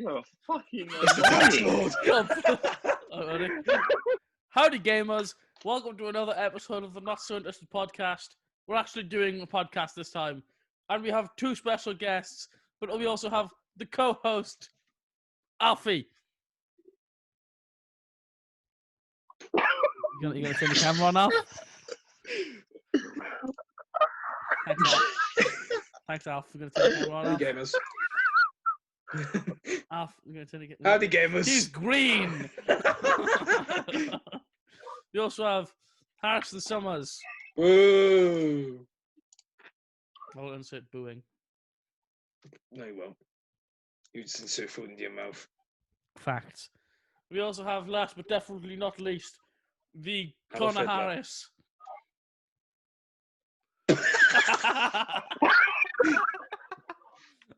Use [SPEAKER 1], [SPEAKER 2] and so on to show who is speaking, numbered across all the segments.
[SPEAKER 1] You're fucking
[SPEAKER 2] Alrighty. Howdy, gamers. Welcome to another episode of the Not So Interested podcast. We're actually doing a podcast this time. And we have two special guests, but we also have the co-host, Alfie. You gonna turn the camera on, Alf? Thanks, Alf. Thanks, Alf. We're gonna turn the camera on, Alf.
[SPEAKER 3] Howdy, gamers.
[SPEAKER 2] Alf, we're gonna turn it.
[SPEAKER 3] Howdy, gamers.
[SPEAKER 2] He's green. We also have Harrison Summers.
[SPEAKER 3] Woo!
[SPEAKER 2] I'll insert booing.
[SPEAKER 3] No, you won't. You just insert food into your mouth.
[SPEAKER 2] Facts. We also have, last but definitely not least, the
[SPEAKER 3] Adolf
[SPEAKER 2] Connor
[SPEAKER 3] Hitler.
[SPEAKER 2] Harris.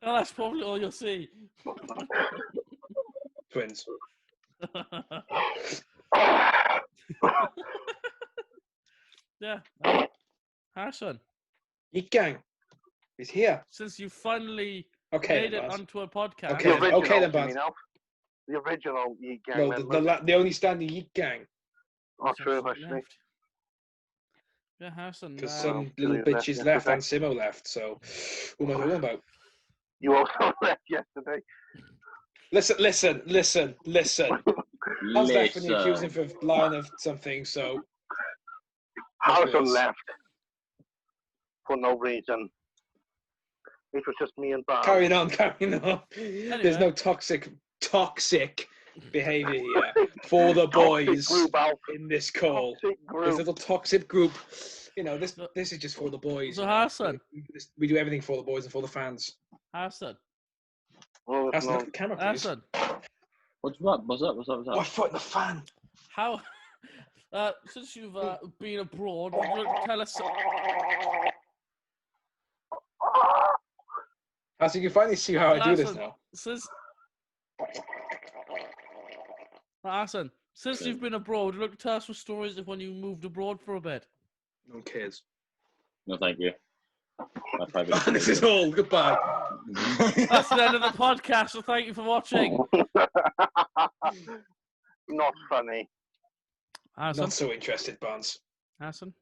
[SPEAKER 2] Well, that's probably all you'll see.
[SPEAKER 3] Twins.
[SPEAKER 2] Yeah. Harrison,
[SPEAKER 3] Yeet Gang is here.
[SPEAKER 2] since you finally
[SPEAKER 3] Okay,
[SPEAKER 2] made
[SPEAKER 3] then,
[SPEAKER 2] it
[SPEAKER 3] Baz.
[SPEAKER 2] onto a podcast.
[SPEAKER 3] Okay.
[SPEAKER 4] The original,
[SPEAKER 3] then,
[SPEAKER 4] you
[SPEAKER 3] Baz.
[SPEAKER 4] mean, Alf? The original Yeet Gang
[SPEAKER 3] No,
[SPEAKER 4] members.
[SPEAKER 3] the only standing Yeet Gang.
[SPEAKER 4] Oh, true,
[SPEAKER 2] Left.
[SPEAKER 4] actually.
[SPEAKER 2] Yeah, Harrison.
[SPEAKER 3] Because
[SPEAKER 4] Wow.
[SPEAKER 3] some little
[SPEAKER 4] Billy left
[SPEAKER 3] bitches left
[SPEAKER 4] yesterday.
[SPEAKER 3] and Simo left, so who am I talking about?
[SPEAKER 4] You also left yesterday.
[SPEAKER 3] Listen. I was definitely accused him
[SPEAKER 1] Listen.
[SPEAKER 3] for lying of something, so
[SPEAKER 4] Harrison
[SPEAKER 3] Yes.
[SPEAKER 4] left for no reason. It was just me and Bob.
[SPEAKER 3] carrying on. There's no toxic behaviour here for the boys
[SPEAKER 4] Group, Alf.
[SPEAKER 3] in this call.
[SPEAKER 4] Toxic
[SPEAKER 3] This
[SPEAKER 4] group.
[SPEAKER 3] little toxic group, this is just for the boys.
[SPEAKER 2] So Harrison,
[SPEAKER 3] We do everything for the boys and for the fans.
[SPEAKER 2] Harrison,
[SPEAKER 4] Oh,
[SPEAKER 3] That's
[SPEAKER 4] no.
[SPEAKER 3] look at the camera, please.
[SPEAKER 2] Harrison,
[SPEAKER 1] What's up?
[SPEAKER 3] Oh, I thought the fan.
[SPEAKER 2] how, since you've been abroad, would you like to tell us,
[SPEAKER 3] As you can finally see how I do this now.
[SPEAKER 2] Since you've been abroad, would you like to tell us some stories of when you moved abroad for a bit?
[SPEAKER 3] No one cares.
[SPEAKER 1] No, thank you. My private
[SPEAKER 3] This is all. Goodbye.
[SPEAKER 2] That's the end of the podcast, so thank you for watching.
[SPEAKER 4] Not funny.
[SPEAKER 2] Harrison,
[SPEAKER 3] Not so interested, Barnes.
[SPEAKER 2] Harrison.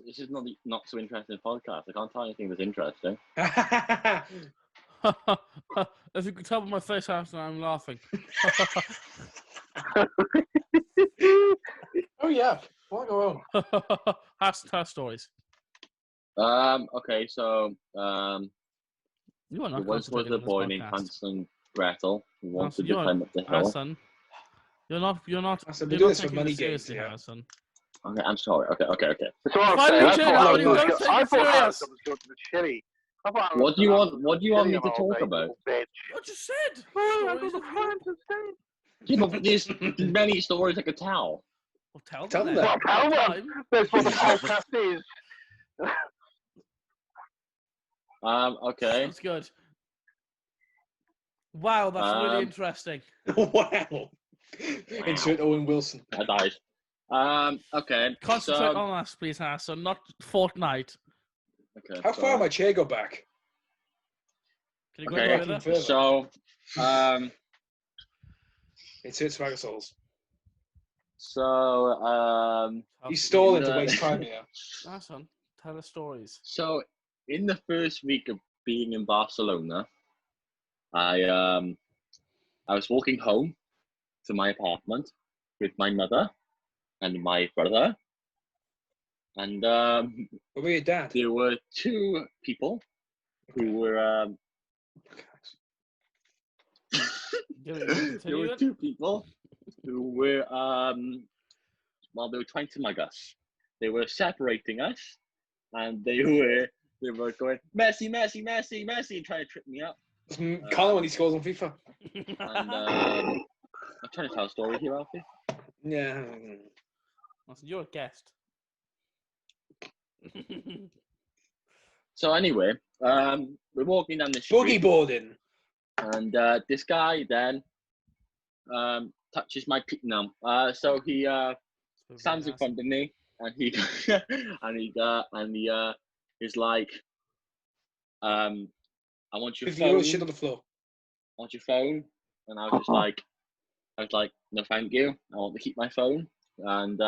[SPEAKER 1] This is not so interesting podcast. I can't tell anything that's interesting.
[SPEAKER 2] If you could tell by my face, Harrison, I'm laughing.
[SPEAKER 3] Oh yeah. Why go on?
[SPEAKER 2] Harrison, tell us stories.
[SPEAKER 1] Okay, so
[SPEAKER 2] You are
[SPEAKER 1] there
[SPEAKER 2] not
[SPEAKER 1] was a
[SPEAKER 2] concentrating on
[SPEAKER 1] boy
[SPEAKER 2] this
[SPEAKER 1] named
[SPEAKER 2] podcast.
[SPEAKER 1] Hansel and Gretel who wanted
[SPEAKER 2] you
[SPEAKER 1] to
[SPEAKER 2] are-
[SPEAKER 1] climb up the hill.
[SPEAKER 2] Harrison, you're not.
[SPEAKER 3] Harrison,
[SPEAKER 2] You're
[SPEAKER 3] we do
[SPEAKER 2] not
[SPEAKER 3] this for
[SPEAKER 2] taking
[SPEAKER 3] money
[SPEAKER 2] this
[SPEAKER 3] games,
[SPEAKER 2] seriously,
[SPEAKER 3] yeah.
[SPEAKER 2] Harrison.
[SPEAKER 1] Okay, I'm sorry. Okay.
[SPEAKER 4] That's all I'm
[SPEAKER 2] Why
[SPEAKER 4] saying.
[SPEAKER 2] did
[SPEAKER 4] I
[SPEAKER 2] you
[SPEAKER 4] thought
[SPEAKER 2] change
[SPEAKER 3] that?
[SPEAKER 4] Harrison
[SPEAKER 3] Don't
[SPEAKER 4] was
[SPEAKER 2] take
[SPEAKER 4] good.
[SPEAKER 2] it
[SPEAKER 4] I thought
[SPEAKER 2] serious.
[SPEAKER 4] Harrison was good with Chili. I thought
[SPEAKER 1] What do you
[SPEAKER 4] Harrison
[SPEAKER 1] want? What do you want me
[SPEAKER 4] was
[SPEAKER 1] to
[SPEAKER 4] all
[SPEAKER 1] talk
[SPEAKER 4] day,
[SPEAKER 1] about?
[SPEAKER 4] little bitch.
[SPEAKER 2] I just said.
[SPEAKER 4] Oh,
[SPEAKER 2] Stories of you.
[SPEAKER 1] You know, there's many stories I could tell.
[SPEAKER 2] Well, tell
[SPEAKER 3] Tell
[SPEAKER 2] them
[SPEAKER 3] them
[SPEAKER 2] then.
[SPEAKER 3] that.
[SPEAKER 4] Well, tell them.
[SPEAKER 2] Time.
[SPEAKER 4] That's what the podcast is.
[SPEAKER 1] Okay.
[SPEAKER 2] That's good. Wow, that's really
[SPEAKER 1] Um,
[SPEAKER 2] interesting.
[SPEAKER 3] Wow. Insert Owen Wilson.
[SPEAKER 1] I died. Okay.
[SPEAKER 2] Concentrate
[SPEAKER 1] so,
[SPEAKER 2] on us, please, Harrison, not Fortnite.
[SPEAKER 1] Okay.
[SPEAKER 3] How far my chair go back?
[SPEAKER 2] Can you go
[SPEAKER 1] Okay.
[SPEAKER 2] further?
[SPEAKER 3] Further.
[SPEAKER 1] So,
[SPEAKER 3] Insert Swagger Souls. He's
[SPEAKER 2] Harrison,
[SPEAKER 3] stalling to
[SPEAKER 1] the-
[SPEAKER 3] waste time here.
[SPEAKER 2] Harrison, tell us stories.
[SPEAKER 1] So, in the first week of being in Barcelona, I was walking home to my apartment with my mother and my brother, and
[SPEAKER 3] Where were your dad?
[SPEAKER 1] there were two people who were there were two people who were they were trying to mug us. They were separating us, and they were going Messi, Messi, Messi, Messi, and trying to trip me up.
[SPEAKER 3] Colin when he scores on FIFA.
[SPEAKER 1] And I'm trying to tell a story here, Alfie.
[SPEAKER 3] Yeah.
[SPEAKER 2] Listen, you're a guest.
[SPEAKER 1] So anyway, we're walking down the street,
[SPEAKER 3] Boogie boarding.
[SPEAKER 1] and this guy then touches my peanut. So he stands in front of me, and he and he is like, I want your
[SPEAKER 3] If you
[SPEAKER 1] phone.
[SPEAKER 3] shit on the floor.
[SPEAKER 1] want your phone? And I was like, no, thank you. I want to keep my phone. And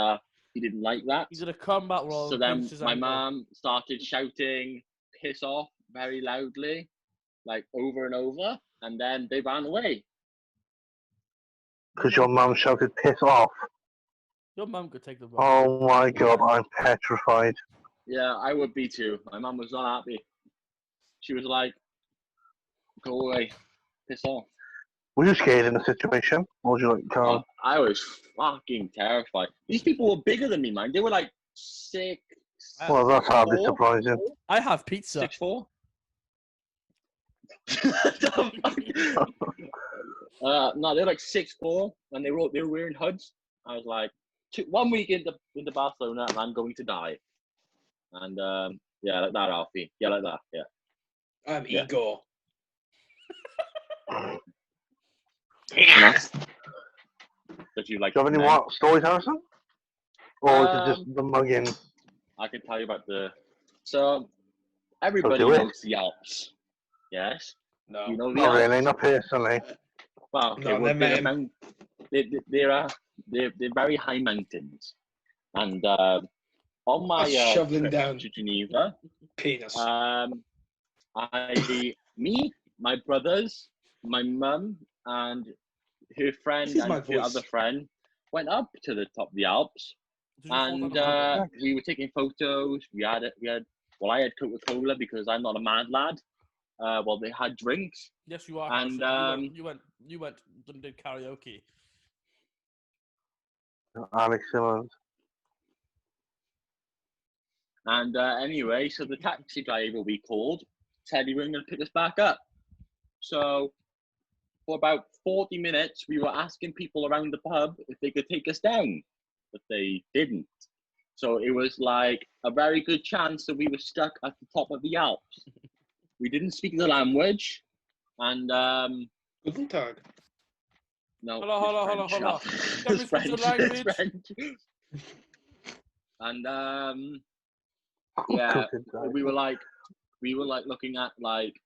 [SPEAKER 1] he didn't like that.
[SPEAKER 2] He's in a combat role.
[SPEAKER 1] So then my mum started shouting, piss off, very loudly, like over and over. And then they ran away.
[SPEAKER 4] Because your mum shouted piss off.
[SPEAKER 2] Your mum could take the role.
[SPEAKER 4] Oh my god, I'm petrified.
[SPEAKER 1] Yeah, I would be too. My mum was not happy. She was like, go away, piss off.
[SPEAKER 4] Were you scared in the situation? Or was you like, calm?
[SPEAKER 1] I was fucking terrified. These people were bigger than me, man. They were like 6.
[SPEAKER 4] Well, that's hardly surprising.
[SPEAKER 2] I have pizza.
[SPEAKER 1] 6'4". No, they're like 6'4", and they were wearing hoods. I was like, 1 week into Barcelona, and I'm going to die. And yeah, like that, Alfie. Yeah, like that. Yeah.
[SPEAKER 3] I'm Igor.
[SPEAKER 1] Did you like?
[SPEAKER 4] Do you have any more stories, Harrison? Or is it just the mugging?
[SPEAKER 1] I can tell you about So everybody knows the Alps. Yes.
[SPEAKER 3] No.
[SPEAKER 1] You know the
[SPEAKER 4] Not
[SPEAKER 1] Alps?
[SPEAKER 4] really, not personally.
[SPEAKER 1] Well, okay,
[SPEAKER 3] No,
[SPEAKER 1] they're very high mountains, and on my
[SPEAKER 3] shoveling
[SPEAKER 1] trip
[SPEAKER 3] down
[SPEAKER 1] to Geneva,
[SPEAKER 3] penis.
[SPEAKER 1] me, my brothers, my mum, and her friend
[SPEAKER 3] This is
[SPEAKER 1] and
[SPEAKER 3] my
[SPEAKER 1] her
[SPEAKER 3] voice.
[SPEAKER 1] other friend went up to the top of the Alps, and we were taking photos. I had Coca-Cola because I'm not a mad lad. Well, they had drinks.
[SPEAKER 2] Yes, you are.
[SPEAKER 1] And
[SPEAKER 2] you went and did karaoke.
[SPEAKER 4] Alex Simmons.
[SPEAKER 1] And anyway, so the taxi driver we called said he was going to pick us back up. So for about 40 minutes, we were asking people around the pub if they could take us down, but they didn't. So it was like a very good chance that we were stuck at the top of the Alps. We didn't speak the language, and
[SPEAKER 3] Guten Tag.
[SPEAKER 1] no.
[SPEAKER 2] Hold on.
[SPEAKER 1] It's French. And yeah, we were like looking at like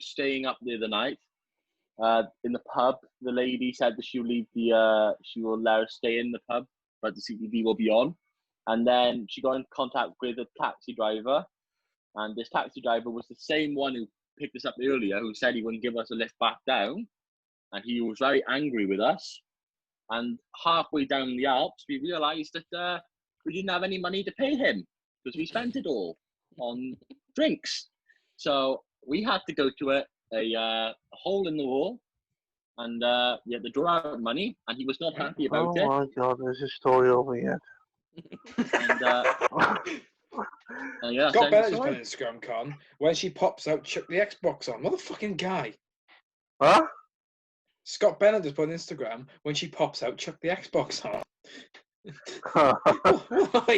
[SPEAKER 1] staying up there the night. In the pub, the lady said that she will let us stay in the pub, but the CCTV will be on. And then she got in contact with a taxi driver, and this taxi driver was the same one who picked us up earlier, who said he wouldn't give us a lift back down, and he was very angry with us. And halfway down the Alps, we realised that we didn't have any money to pay him because we spent it all on drinks. So we had to go to a hole in the wall, and we had to draw out money, and he was not happy about it.
[SPEAKER 4] Oh my god, there's a story over yet.
[SPEAKER 1] And yeah,
[SPEAKER 3] Scott Bennett just put on Instagram, Con. When she pops out, chuck the Xbox on. What a fucking guy.
[SPEAKER 4] Huh?
[SPEAKER 3] Scott Bennett just put on Instagram. When she pops out, chuck the Xbox on.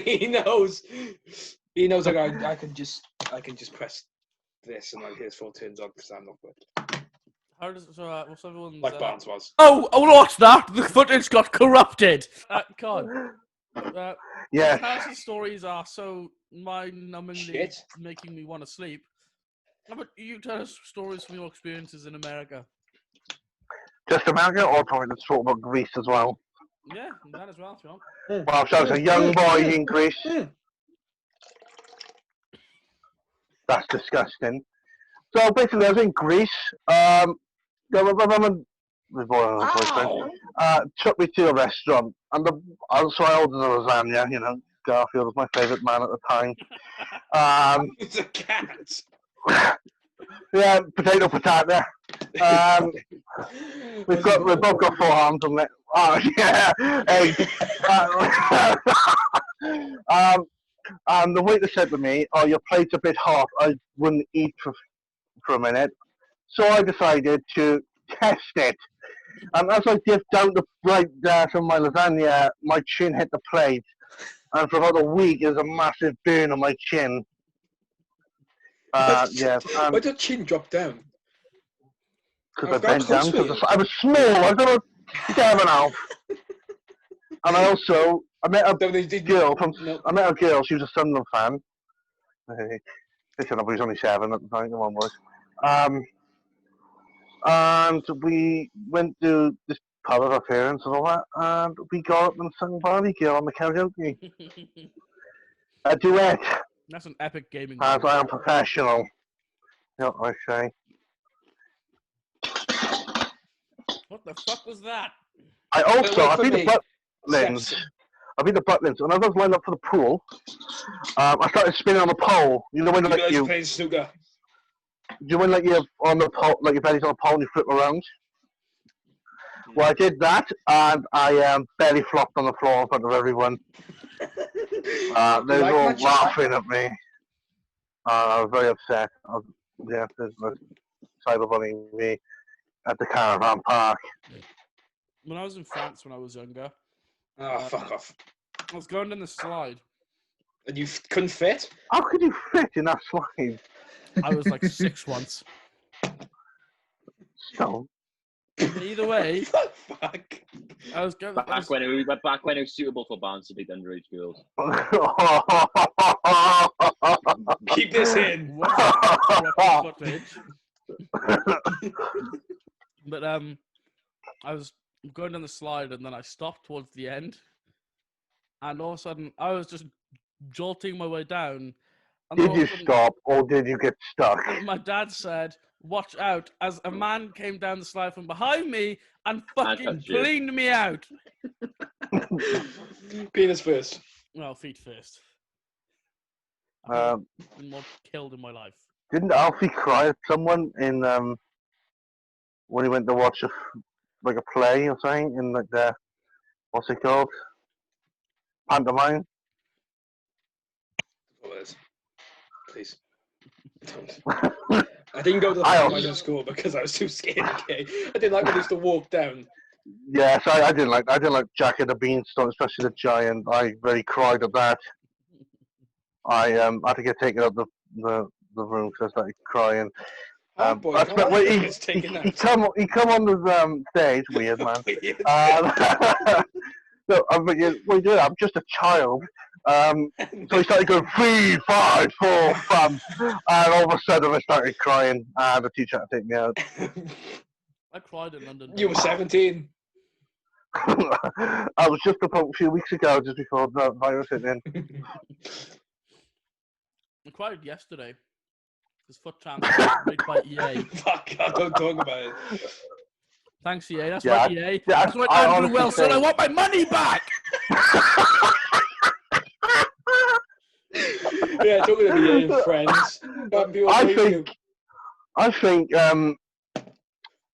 [SPEAKER 3] He knows. He knows. Like I can just press this and like his full turns on because I'm not good.
[SPEAKER 2] How does what's everyone's
[SPEAKER 3] Like Barnes was.
[SPEAKER 2] Oh, what's that? The footage got corrupted. Con.
[SPEAKER 4] Yes.
[SPEAKER 2] Harrison's stories are so mind-numbingly making me want to sleep. How about you tell us stories from your experiences in America?
[SPEAKER 4] Just America, or probably to talk about Greece as well?
[SPEAKER 2] Yeah, that as well, if you want.
[SPEAKER 4] Well, so I was a young boy in Greece. That's disgusting. So basically, I was in Greece. My boyfriend took me to a restaurant, and so I ordered a lasagna. You know, Garfield was my favourite man at the time.
[SPEAKER 3] It's a cat.
[SPEAKER 4] Yeah, potato. We've both got 4 arms on it. Oh yeah. Hey. And the waiter said to me, "Oh, your plate's a bit hot. I wouldn't eat for a minute." So I decided to test it. And as I dipped down the right from my lasagna, my chin hit the plate. And for about a week, there's a massive burn on my chin. Yeah.
[SPEAKER 3] Why did your chin drop down?
[SPEAKER 4] Because I bent down. Because I was small. I was about 7.5. And I met a girl. She was a Sunderland fan. Listen, I was only 7 at the time. Come on, boys. and we went to this pub of our parents and all that, and we got up and sung Barbie Girl on the karaoke. A duet,
[SPEAKER 2] That's an epic gaming
[SPEAKER 4] as
[SPEAKER 2] moment.
[SPEAKER 4] I am professional. You know what I say.
[SPEAKER 2] What the fuck was that?
[SPEAKER 4] I also,
[SPEAKER 3] Wait
[SPEAKER 4] I
[SPEAKER 3] for
[SPEAKER 4] beat the
[SPEAKER 3] me.
[SPEAKER 4] Butlins.
[SPEAKER 3] Steps.
[SPEAKER 4] I beat the Butlins. When I was lined up for the pool, I started spinning on the pole. You know when
[SPEAKER 3] You
[SPEAKER 4] like
[SPEAKER 3] guys
[SPEAKER 4] you,
[SPEAKER 3] playing snooker.
[SPEAKER 4] you when like you're on the pole, like your belly's on the pole and you flip around. Well, I did that, and I belly flopped on the floor in front of everyone. They were
[SPEAKER 3] Like
[SPEAKER 4] all
[SPEAKER 3] my chat.
[SPEAKER 4] laughing at me. I was very upset. There's cyberbullying me at the caravan park.
[SPEAKER 2] When I was in France when I was younger,
[SPEAKER 3] Oh, fuck off.
[SPEAKER 2] I was going down the slide.
[SPEAKER 3] And you couldn't fit?
[SPEAKER 4] How could you fit in that slide?
[SPEAKER 2] I was like 6 once.
[SPEAKER 4] So,
[SPEAKER 2] Either way,
[SPEAKER 3] Fuck.
[SPEAKER 2] I was going.
[SPEAKER 1] Back when it was suitable for bands to beat underage girls.
[SPEAKER 3] Keep this in.
[SPEAKER 2] What's that? Footage. But I was going down the slide and then I stopped towards the end, and all of a sudden I was just jolting my way down. And then
[SPEAKER 4] did
[SPEAKER 2] all
[SPEAKER 4] you
[SPEAKER 2] of a sudden,
[SPEAKER 4] stop or did you get stuck?
[SPEAKER 2] my dad said, "Watch out!" As a man came down the slide from behind me and fucking
[SPEAKER 1] touched you.
[SPEAKER 2] cleaned me out.
[SPEAKER 3] Penis first.
[SPEAKER 2] Well, feet first. I've
[SPEAKER 4] Um,
[SPEAKER 2] been more killed in my life.
[SPEAKER 4] didn't Alfie cry at someone in when he went to watch a play or something in like the what's it called? Pantomime?
[SPEAKER 3] What it is. Please. Don't. I didn't go to the
[SPEAKER 4] I
[SPEAKER 3] pantomime
[SPEAKER 4] also-
[SPEAKER 3] in school because I was too scared. Okay, I didn't like when I used to walk down.
[SPEAKER 4] Yes, I didn't like Jack and the Beanstalk, especially the giant. I very cried at that. I had to get taken out the room because I started crying.
[SPEAKER 3] Oh boy,
[SPEAKER 4] That's
[SPEAKER 3] how
[SPEAKER 4] well,
[SPEAKER 3] he gets taken
[SPEAKER 4] he
[SPEAKER 3] out.
[SPEAKER 4] come on the stage, weird man.
[SPEAKER 3] Weird.
[SPEAKER 4] No, but what you do? I'm just a child. So he started going 3, 5, 4, and all of a sudden I started crying, and the teacher had to take me out.
[SPEAKER 2] I cried in London.
[SPEAKER 3] You were 17.
[SPEAKER 4] I was just about a few weeks ago, just before the virus hit in.
[SPEAKER 2] I cried yesterday. This foot champ was made by EA.
[SPEAKER 3] Fuck, I don't talk about it.
[SPEAKER 2] Thanks, EA. That's
[SPEAKER 4] Yeah,
[SPEAKER 2] right, EA.
[SPEAKER 4] yeah,
[SPEAKER 2] That's right,
[SPEAKER 4] I
[SPEAKER 2] Andrew
[SPEAKER 4] honestly
[SPEAKER 2] Wilson. I
[SPEAKER 4] think-
[SPEAKER 2] want my money back.
[SPEAKER 3] Yeah, talking to me and friends. People
[SPEAKER 4] I
[SPEAKER 3] praise you.
[SPEAKER 4] think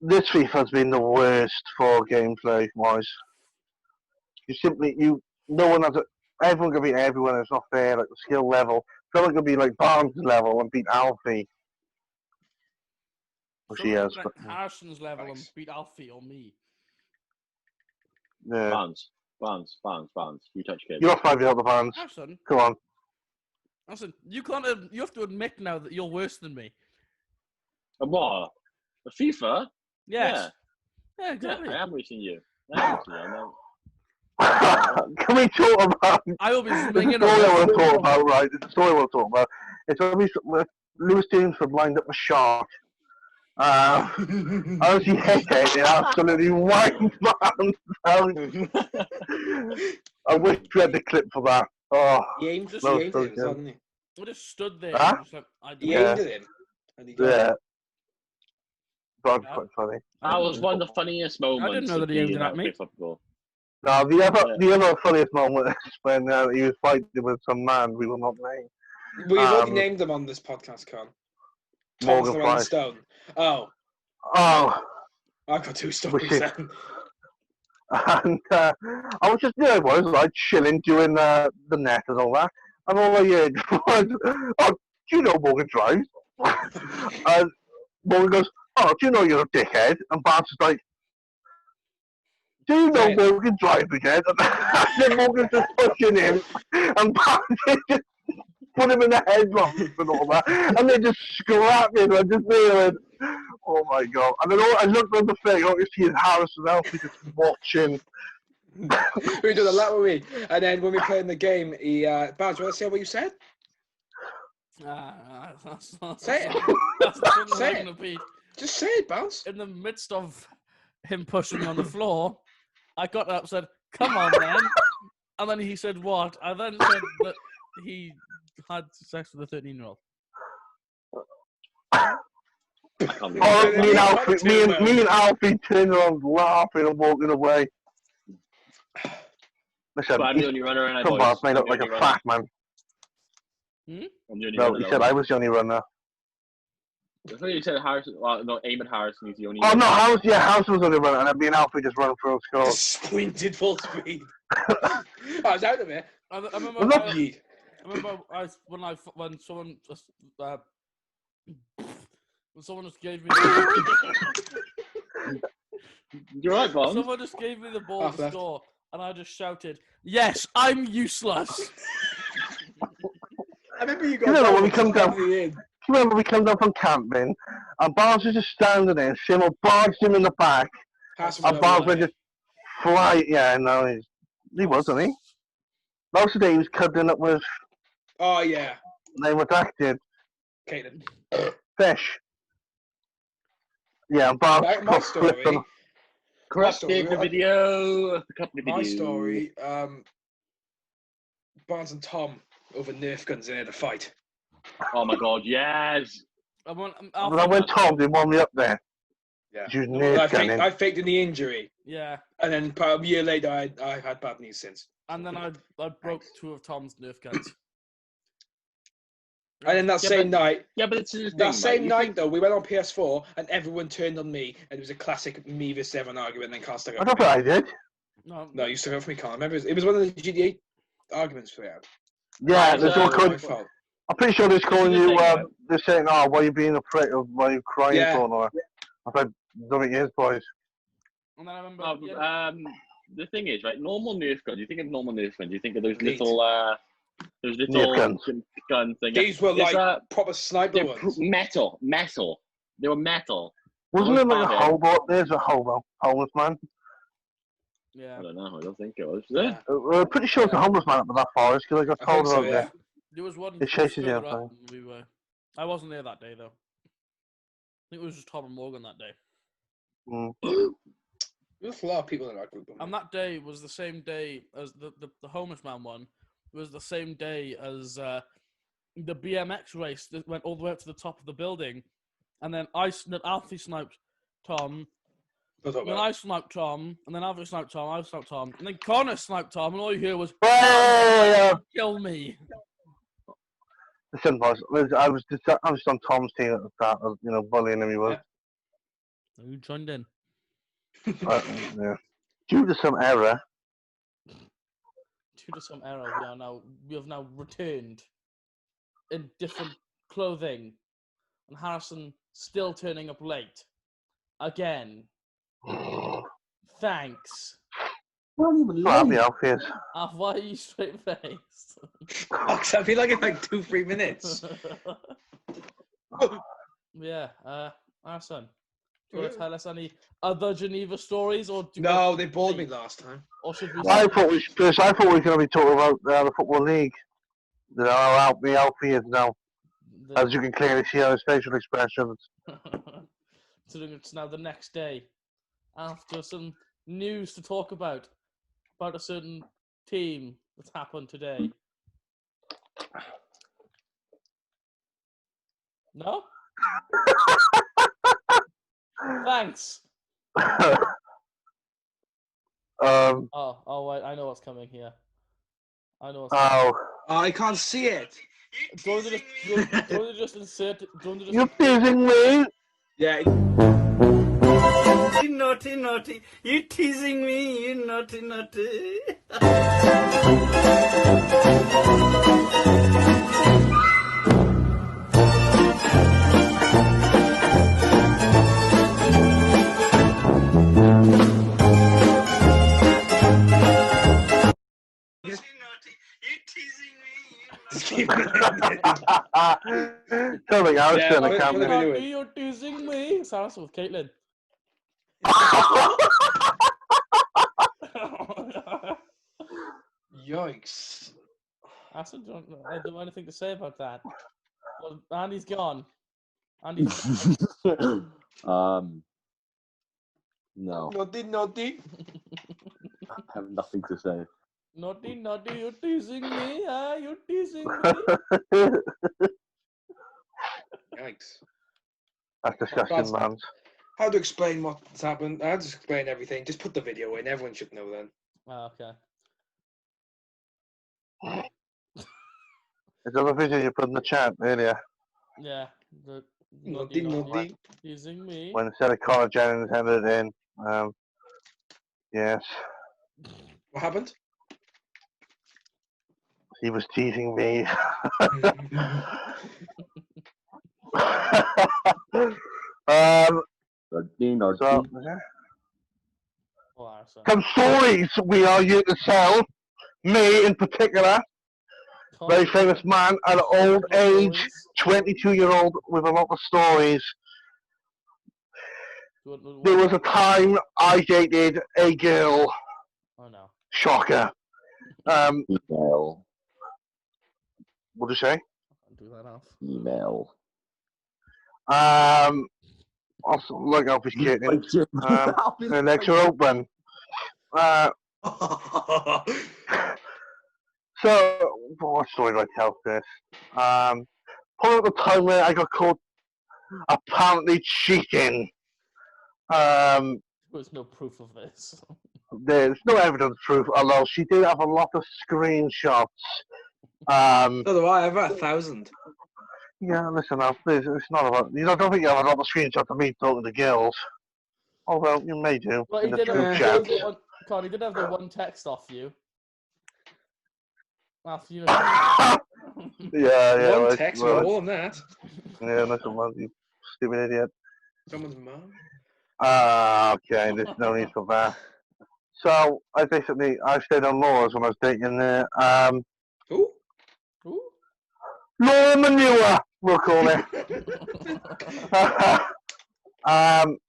[SPEAKER 4] this FIFA's been the worst for gameplay wise. No one has everyone can beat everyone. It's not fair. Like the skill level, someone can be like Barnes' level and beat Alfie. Which he
[SPEAKER 2] Someone
[SPEAKER 4] has.
[SPEAKER 2] like Harrison's level and
[SPEAKER 3] Thanks.
[SPEAKER 2] beat Alfie or me.
[SPEAKER 4] Yeah.
[SPEAKER 1] Bands. You touch kids.
[SPEAKER 4] You're 5 years out the Barnes.
[SPEAKER 2] Harrison,
[SPEAKER 4] Come on.
[SPEAKER 2] listen, you can't. You have to admit now that you're worse than me.
[SPEAKER 1] And what? A FIFA?
[SPEAKER 2] Yes. Yeah,
[SPEAKER 1] Yeah,
[SPEAKER 2] exactly.
[SPEAKER 1] I am racing you. I know.
[SPEAKER 4] Can we talk about?
[SPEAKER 2] I will be
[SPEAKER 4] It's
[SPEAKER 2] zooming
[SPEAKER 4] a
[SPEAKER 2] in
[SPEAKER 4] story I
[SPEAKER 2] on
[SPEAKER 4] want to
[SPEAKER 2] this.
[SPEAKER 4] talk about, right? It's a story I want to talk about. It's obviously Lewis Danesford lined up a shark. As he hit it, it absolutely wiped Barnes out. I wish we had the clip for that. Oh,
[SPEAKER 3] He aimed
[SPEAKER 2] Just-
[SPEAKER 3] he
[SPEAKER 4] no,
[SPEAKER 3] aimed
[SPEAKER 4] so
[SPEAKER 3] it,
[SPEAKER 4] good.
[SPEAKER 3] hadn't he?
[SPEAKER 2] I just stood there.
[SPEAKER 4] Huh?
[SPEAKER 2] And just like, I
[SPEAKER 3] He
[SPEAKER 2] don't
[SPEAKER 3] aimed it in. And he got
[SPEAKER 4] yeah.
[SPEAKER 3] it.
[SPEAKER 4] That's
[SPEAKER 2] Yeah.
[SPEAKER 4] quite funny.
[SPEAKER 1] That was one of the funniest moments.
[SPEAKER 2] didn't know that he
[SPEAKER 1] of
[SPEAKER 2] aimed it
[SPEAKER 1] being
[SPEAKER 2] at me.
[SPEAKER 1] football.
[SPEAKER 4] Now the other funniest moment is when he was fighting with some man we will not name.
[SPEAKER 3] We've already
[SPEAKER 4] Um,
[SPEAKER 3] named them on this podcast, Con. Thomas
[SPEAKER 4] Morgan
[SPEAKER 3] the Rolling
[SPEAKER 4] Price.
[SPEAKER 3] Stone. Oh,
[SPEAKER 4] Oh,
[SPEAKER 3] I've got 2
[SPEAKER 4] Wish
[SPEAKER 3] stories
[SPEAKER 4] it-
[SPEAKER 3] then.
[SPEAKER 4] and I was just there. I was like chilling, doing the net and all that, and all I heard was, "Oh, do you know Morgan drives?" And Morgan goes, "Oh, do you know you're a dickhead?" And Barnes is like, "Do you know
[SPEAKER 3] Right.
[SPEAKER 4] Morgan drives again?" And then Morgan's just pushing him, and Barnes is just put him in the headlock and all that, and they're just scrapping and just there. Oh my god! And then I looked on the thing, I could see Harrison Alfie just watching.
[SPEAKER 3] We did a lot with me. And then when we played in the game, he, Baz, you want to say what you said?
[SPEAKER 2] That's not
[SPEAKER 3] Say it.
[SPEAKER 2] That's not something
[SPEAKER 3] Say
[SPEAKER 2] I
[SPEAKER 3] it.
[SPEAKER 2] can repeat.
[SPEAKER 3] Just say it, Bounce.
[SPEAKER 2] In the midst of him pushing me on the floor, I got up and said, "Come on, then." And then he said, "What?" I then said that he had sex with a 13-year-old.
[SPEAKER 4] Oh, me and Alfie turned around laughing and walking away. Listen,
[SPEAKER 1] But I'm the only runner in our
[SPEAKER 4] some
[SPEAKER 1] boys.
[SPEAKER 4] boss made
[SPEAKER 1] I'm
[SPEAKER 4] up
[SPEAKER 1] the
[SPEAKER 4] like a
[SPEAKER 1] only
[SPEAKER 4] fat man.
[SPEAKER 1] I'm the only
[SPEAKER 4] No,
[SPEAKER 1] runner.
[SPEAKER 4] he
[SPEAKER 1] though.
[SPEAKER 4] said I was the only runner.
[SPEAKER 1] I thought you said Harrison. Well, no, Eamon Harrison is the only.
[SPEAKER 4] Oh no, House was the only runner, and me and Alfie just running through scores.
[SPEAKER 3] Just sprinted full speed. I was out of it.
[SPEAKER 2] I remember.
[SPEAKER 4] Well, not-
[SPEAKER 3] Yeet.
[SPEAKER 2] I remember when someone just when someone just gave me.
[SPEAKER 1] You're right, Bond.
[SPEAKER 2] Someone just gave me the ball
[SPEAKER 3] Half
[SPEAKER 2] to
[SPEAKER 3] left.
[SPEAKER 2] score, and I just shouted, "Yes, I'm useless."
[SPEAKER 3] I remember you
[SPEAKER 4] You know
[SPEAKER 3] got
[SPEAKER 4] when we come down-
[SPEAKER 3] in.
[SPEAKER 4] Do you remember we come down from camping, and Barnes was just standing there, and Simo barged him in the back, and Barnes went just fly. Yeah, no, he wasn't he? Most of the day he was cuddling up with
[SPEAKER 3] Oh yeah,
[SPEAKER 4] name redacted
[SPEAKER 3] Caitlin.
[SPEAKER 4] fish. Yeah, and Barnes
[SPEAKER 3] My
[SPEAKER 4] got flipped
[SPEAKER 3] story.
[SPEAKER 4] on.
[SPEAKER 1] Corrupted the video. A couple of
[SPEAKER 3] My
[SPEAKER 1] videos.
[SPEAKER 3] story. Barnes and Tom over Nerf guns in a fight.
[SPEAKER 1] Oh my God! Yes.
[SPEAKER 2] I want,
[SPEAKER 4] And I went Tom didn't want me up there.
[SPEAKER 3] Yeah.
[SPEAKER 4] She was
[SPEAKER 3] And
[SPEAKER 4] nerve
[SPEAKER 3] I
[SPEAKER 4] gunning.
[SPEAKER 3] faked in the injury,
[SPEAKER 2] Yeah,
[SPEAKER 3] and then about a year later, I had bad knees since.
[SPEAKER 2] and then I broke two of Tom's Nerf guns.
[SPEAKER 3] And then that
[SPEAKER 1] Yeah,
[SPEAKER 3] same night,
[SPEAKER 1] Yeah, but it's the thing,
[SPEAKER 3] that
[SPEAKER 1] right?
[SPEAKER 3] same
[SPEAKER 1] You
[SPEAKER 3] night
[SPEAKER 1] think-
[SPEAKER 3] though, we went on PS4, and everyone turned on me, and it was a classic me versus everyone argument. And then Carl stuck
[SPEAKER 4] I
[SPEAKER 3] up
[SPEAKER 4] don't
[SPEAKER 3] for
[SPEAKER 4] think
[SPEAKER 3] me.
[SPEAKER 4] I did.
[SPEAKER 3] No, you stuck up for me, Carl. Remember, it was one of the GTA arguments we had.
[SPEAKER 4] Yeah,
[SPEAKER 1] Right,
[SPEAKER 4] there's
[SPEAKER 1] so-
[SPEAKER 4] all
[SPEAKER 3] My
[SPEAKER 4] called,
[SPEAKER 3] fault.
[SPEAKER 4] I'm pretty sure they're calling
[SPEAKER 1] the
[SPEAKER 4] you.
[SPEAKER 1] thing, right?
[SPEAKER 4] They're saying, "Oh, why are you being a prick? Or why are you crying
[SPEAKER 3] Yeah.
[SPEAKER 4] for?" Or I said, "Nothing is, boys."
[SPEAKER 2] And then I remember.
[SPEAKER 1] Oh, the thing is, right? Normal Nerf guns. You think of normal Nerf guns. You think of those
[SPEAKER 3] Elite.
[SPEAKER 1] little,
[SPEAKER 4] Nerf guns.
[SPEAKER 1] gun thing.
[SPEAKER 3] These were
[SPEAKER 1] It's,
[SPEAKER 3] like proper sniper
[SPEAKER 1] they're
[SPEAKER 3] ones.
[SPEAKER 1] metal. They were metal.
[SPEAKER 4] Wasn't
[SPEAKER 1] Those
[SPEAKER 4] it like a
[SPEAKER 1] are
[SPEAKER 4] hobo up there? There's a homeless man.
[SPEAKER 2] Yeah,
[SPEAKER 1] I don't know. I don't think it was.
[SPEAKER 3] Yeah.
[SPEAKER 4] I'm pretty sure it's a homeless man up in that forest because I got
[SPEAKER 3] I
[SPEAKER 4] told
[SPEAKER 3] think so,
[SPEAKER 4] about
[SPEAKER 3] yeah.
[SPEAKER 4] there.
[SPEAKER 2] there was one.
[SPEAKER 4] It chases you
[SPEAKER 2] further
[SPEAKER 4] outside.
[SPEAKER 2] up than we were. I wasn't there that day though. I think it was just Tom and Morgan that day.
[SPEAKER 4] Mm.
[SPEAKER 3] There's a lot of people in that group.
[SPEAKER 2] And that day was the same day as the homeless man one. Was the same day as the BMX race that went all the way up to the top of the building, and then Alfie sniped Tom. Then I sniped Tom, and then Alfie sniped Tom. I sniped Tom, and then Connor sniped Tom, and all you hear was
[SPEAKER 4] Hey,
[SPEAKER 2] "Kill me!"
[SPEAKER 4] listen, boss. I was on Tom's team at the start, bullying him. He was.
[SPEAKER 2] You joined in.
[SPEAKER 4] Yeah. Due to some error,
[SPEAKER 2] Due to some error, we have now returned in different clothing, and Harrison still turning up late again. Thanks.
[SPEAKER 4] happy outfits.
[SPEAKER 2] Why are you straight faced?
[SPEAKER 3] I feel like in like 2-3 minutes.
[SPEAKER 2] Yeah, Harrison, do you want to tell us any other Geneva stories, or do you
[SPEAKER 3] No,
[SPEAKER 2] want
[SPEAKER 3] they
[SPEAKER 2] to
[SPEAKER 3] bored me
[SPEAKER 2] leave?
[SPEAKER 3] last time.
[SPEAKER 2] Or should we?
[SPEAKER 4] I thought we were going to be talking about the football league. How the Alfie is now, as you can clearly see on his facial expressions.
[SPEAKER 2] Considering it's now the next day, after some news to talk about a certain team that's happened today. No? Thanks. Oh, wait, I know what's coming here. I know what's coming.
[SPEAKER 3] I can't see it.
[SPEAKER 2] Do you want to just insert? Do you want to just?
[SPEAKER 4] You're teasing me.
[SPEAKER 3] Yeah.
[SPEAKER 5] You naughty, naughty. You teasing me, you naughty, naughty.
[SPEAKER 3] Just keep it.
[SPEAKER 4] Something else
[SPEAKER 3] Yeah,
[SPEAKER 4] in the
[SPEAKER 3] what-
[SPEAKER 4] camera.
[SPEAKER 3] what are we doing?
[SPEAKER 2] You're teasing me. Sarah's with Caitlin.
[SPEAKER 3] Yikes.
[SPEAKER 2] I don't have anything to say about that. Well, Andy's gone. Andy's
[SPEAKER 1] No,
[SPEAKER 3] Naughty, naughty.
[SPEAKER 1] I have nothing to say.
[SPEAKER 2] Naughty, naughty, you're teasing me. Ah, you're teasing me.
[SPEAKER 3] Yikes.
[SPEAKER 4] That's disgusting,
[SPEAKER 3] That's-
[SPEAKER 4] man.
[SPEAKER 3] How to explain what's happened? How to explain everything? Just put the video in. Everyone should know then.
[SPEAKER 2] Ah, okay.
[SPEAKER 4] Is there a video you put in the chat earlier
[SPEAKER 2] Yeah. The
[SPEAKER 3] Naughty, naughty.
[SPEAKER 2] teasing me.
[SPEAKER 4] when instead of Connor Jennings handed it in? Yes,
[SPEAKER 3] What happened?
[SPEAKER 4] he was teasing me.
[SPEAKER 1] Naughty.
[SPEAKER 4] So,
[SPEAKER 2] Oh, Arson.
[SPEAKER 4] some stories we are here to tell. Me in particular, very famous man at an old age, 22-year-old with a lot of stories. There was a time I dated a girl.
[SPEAKER 2] Oh no.
[SPEAKER 4] Shocker.
[SPEAKER 1] Email.
[SPEAKER 4] What do you say?
[SPEAKER 2] I'll do that off.
[SPEAKER 1] Email.
[SPEAKER 4] Also, look out his kitten.
[SPEAKER 1] I'll be
[SPEAKER 4] Her legs are open. So, what story do I tell for this? Probably at the time where I got caught apparently cheating.
[SPEAKER 2] There's no proof of this.
[SPEAKER 4] There's no evidence proof, although she did have a lot of screenshots.
[SPEAKER 3] So do I. I've got 1,000.
[SPEAKER 4] Yeah, listen up. It's not about. You know, don't think you have a lot of screenshots of me talking to girls. Although you may do
[SPEAKER 2] Well,
[SPEAKER 4] in
[SPEAKER 2] he
[SPEAKER 4] the
[SPEAKER 2] did
[SPEAKER 4] group
[SPEAKER 2] have,
[SPEAKER 4] chat.
[SPEAKER 2] he did have the one text off you. After you.
[SPEAKER 4] Yeah.
[SPEAKER 3] One
[SPEAKER 4] Right,
[SPEAKER 3] text
[SPEAKER 4] right.
[SPEAKER 3] with more than that.
[SPEAKER 4] Yeah, listen, man, you stupid idiot.
[SPEAKER 3] Someone's mum.
[SPEAKER 4] Okay, there's no need for that. So I stayed on Laura's when I was dating
[SPEAKER 3] Who?
[SPEAKER 2] Ooh.
[SPEAKER 4] Laura Manure, we'll call it.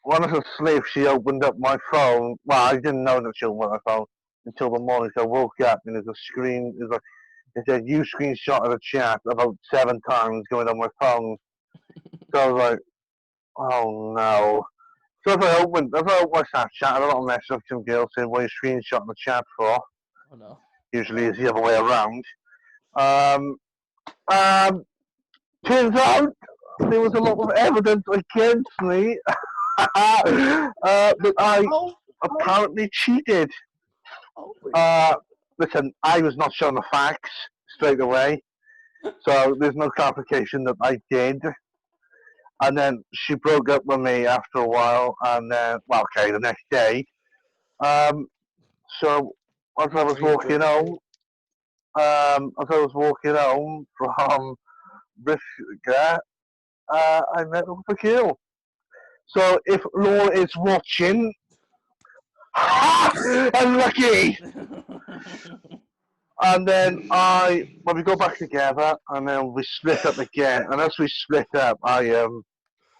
[SPEAKER 4] When I was asleep, she opened up my phone. Well, I didn't know that she opened my phone until the morning. So I woke up and there's a screen. It said you screenshotted a chat about 7 times going on my phone. So I was like, oh no. So if I opened my Snapchat, I had a little message from some girl saying, what are you screenshotting the chat for?
[SPEAKER 2] Oh no.
[SPEAKER 4] Usually it's the other way around. Turns out there was a lot of evidence against me that I apparently cheated. Listen, I was not shown the facts straight away, so there's no clarification that I did. And then she broke up with me after a while, and then, the next day. So as I was walking home from Briscoe, I met up with a girl. So if Laura is watching, I'm lucky. And then we got back together, and then we split up again. And as we split up, I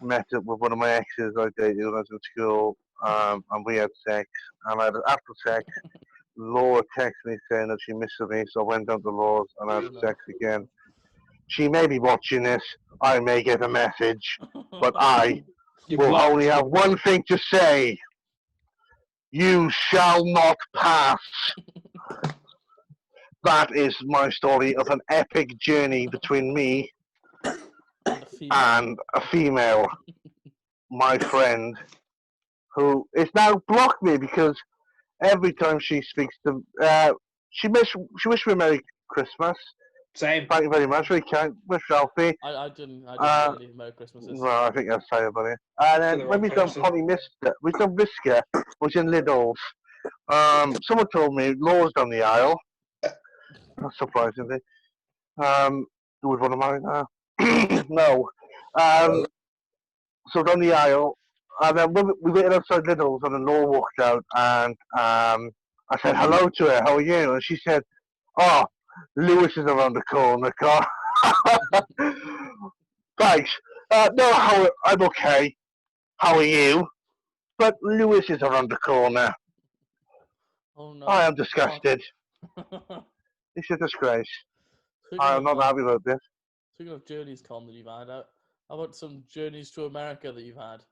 [SPEAKER 4] met up with one of my exes I dated when I was in school, and we had sex. And after sex, Laura texted me saying that she missed me, so I went down to Laura's and I had sex again. She may be watching this. I may get a message, but I will only have one thing to say. You shall not pass. That is my story of an epic journey between me and a female, my friend, who is now blocked me because every time she speaks to, she wished me a Merry Christmas.
[SPEAKER 3] Same.
[SPEAKER 4] Thank you very much. We can't wish Alfie.
[SPEAKER 2] I didn't really Merry Christmas.
[SPEAKER 4] Well, I think that's fair, buddy. And then when we done Visca, was in Lidl's. Someone told me Laura's down the aisle. Not surprisingly. Who would want to marry her? No. So down the aisle, and then we waited outside Lidl's, and then Laura walked out, and I said hello to her. How are you? And she said, "Oh, Lewis is around the corner, car." Thanks. No, I'm okay. How are you? But Lewis is around the corner.
[SPEAKER 2] Oh no.
[SPEAKER 4] I am disgusted. It's a disgrace. I am not happy about this.
[SPEAKER 2] Speaking of journeys, Con, that you've had, how about some journeys to America that you've had?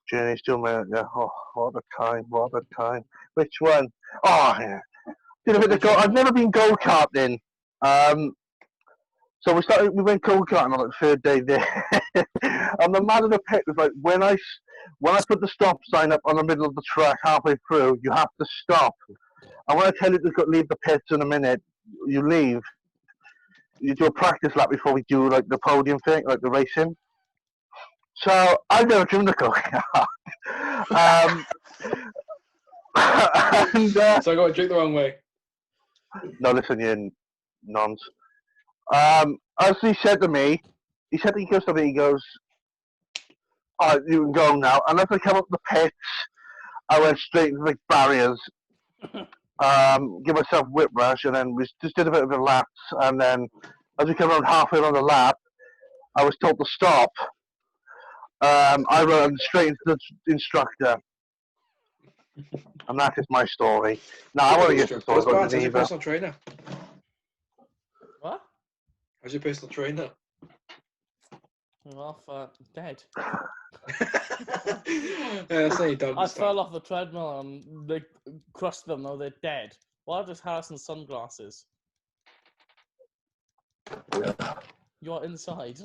[SPEAKER 4] Journey's to America. Oh, what a time! What a time! Which one? Oh, yeah. Did a bit of go. I've never been go karting. So we went go karting on like, the third day there. And the man in the pit was like, when I put the stop sign up on the middle of the track halfway through, you have to stop. And when I tell you to leave the pits in a minute, you leave. You do a practice lap before we do like the podium thing, like the racing. So I've never driven a go kart. And
[SPEAKER 3] So I got to drink the wrong way.
[SPEAKER 4] no, listen, you nons. As he said to me, he goes to me, he goes, "Oh, you can go now." And as I come up the pits, I went straight into the barriers. Give myself whiplash, and then we just did a bit of a laps. And then, as we came around halfway around the lap, I was told to stop. I ran straight into the instructor, and that is my story. Now I want to get the story about
[SPEAKER 3] How's your
[SPEAKER 4] Geneva.
[SPEAKER 3] personal trainer?
[SPEAKER 2] What?
[SPEAKER 3] How's your personal trainer?
[SPEAKER 2] Off, dead.
[SPEAKER 3] Yeah, say you don't.
[SPEAKER 2] I fell off the treadmill and they crushed them, though they're dead. Why does Harrison's sunglasses? You're inside.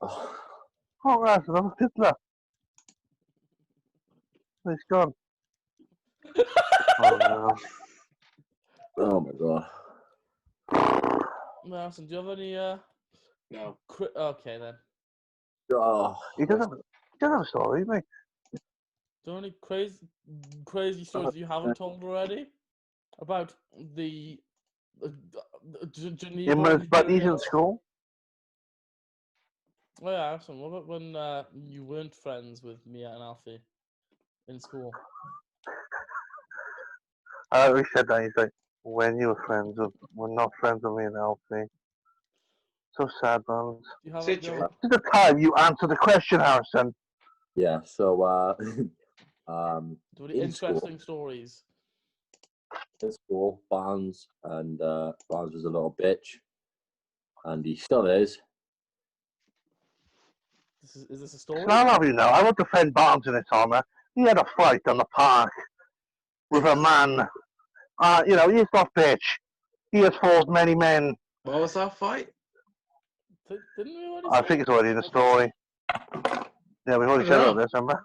[SPEAKER 4] Oh, that's another Hitler. He's gone. Oh no.
[SPEAKER 1] Oh my god.
[SPEAKER 2] Harrison, do you have any
[SPEAKER 3] No.
[SPEAKER 2] okay then.
[SPEAKER 1] Oh,
[SPEAKER 4] He doesn't have a story, mate.
[SPEAKER 2] Do you have any crazy stories that you haven't told already? About the Geneva?
[SPEAKER 4] In when his buddies in school.
[SPEAKER 2] Oh yeah, Harrison, what about when you weren't friends with Mia and Alfie in school?
[SPEAKER 4] I always said that. He's like, when you we're not friends with me and Alfie. So sad, man.
[SPEAKER 2] Do you have,
[SPEAKER 3] Sit
[SPEAKER 2] do you
[SPEAKER 3] you.
[SPEAKER 2] have,
[SPEAKER 4] This is the time you answer the question, Harrison.
[SPEAKER 1] yeah. So,
[SPEAKER 2] do you have any
[SPEAKER 1] in
[SPEAKER 2] interesting stories?
[SPEAKER 1] in school, Barnes was a little bitch, and he still is.
[SPEAKER 2] Is this a story?
[SPEAKER 4] I'll have you know, I won't defend Barnes in this honour. He had a fight on the park with a man. He's not bitch. He has fought many men.
[SPEAKER 3] What was that fight?
[SPEAKER 2] Didn't we already
[SPEAKER 4] I
[SPEAKER 2] say
[SPEAKER 4] think it's already in the story. Yeah, we've already said about this, remember?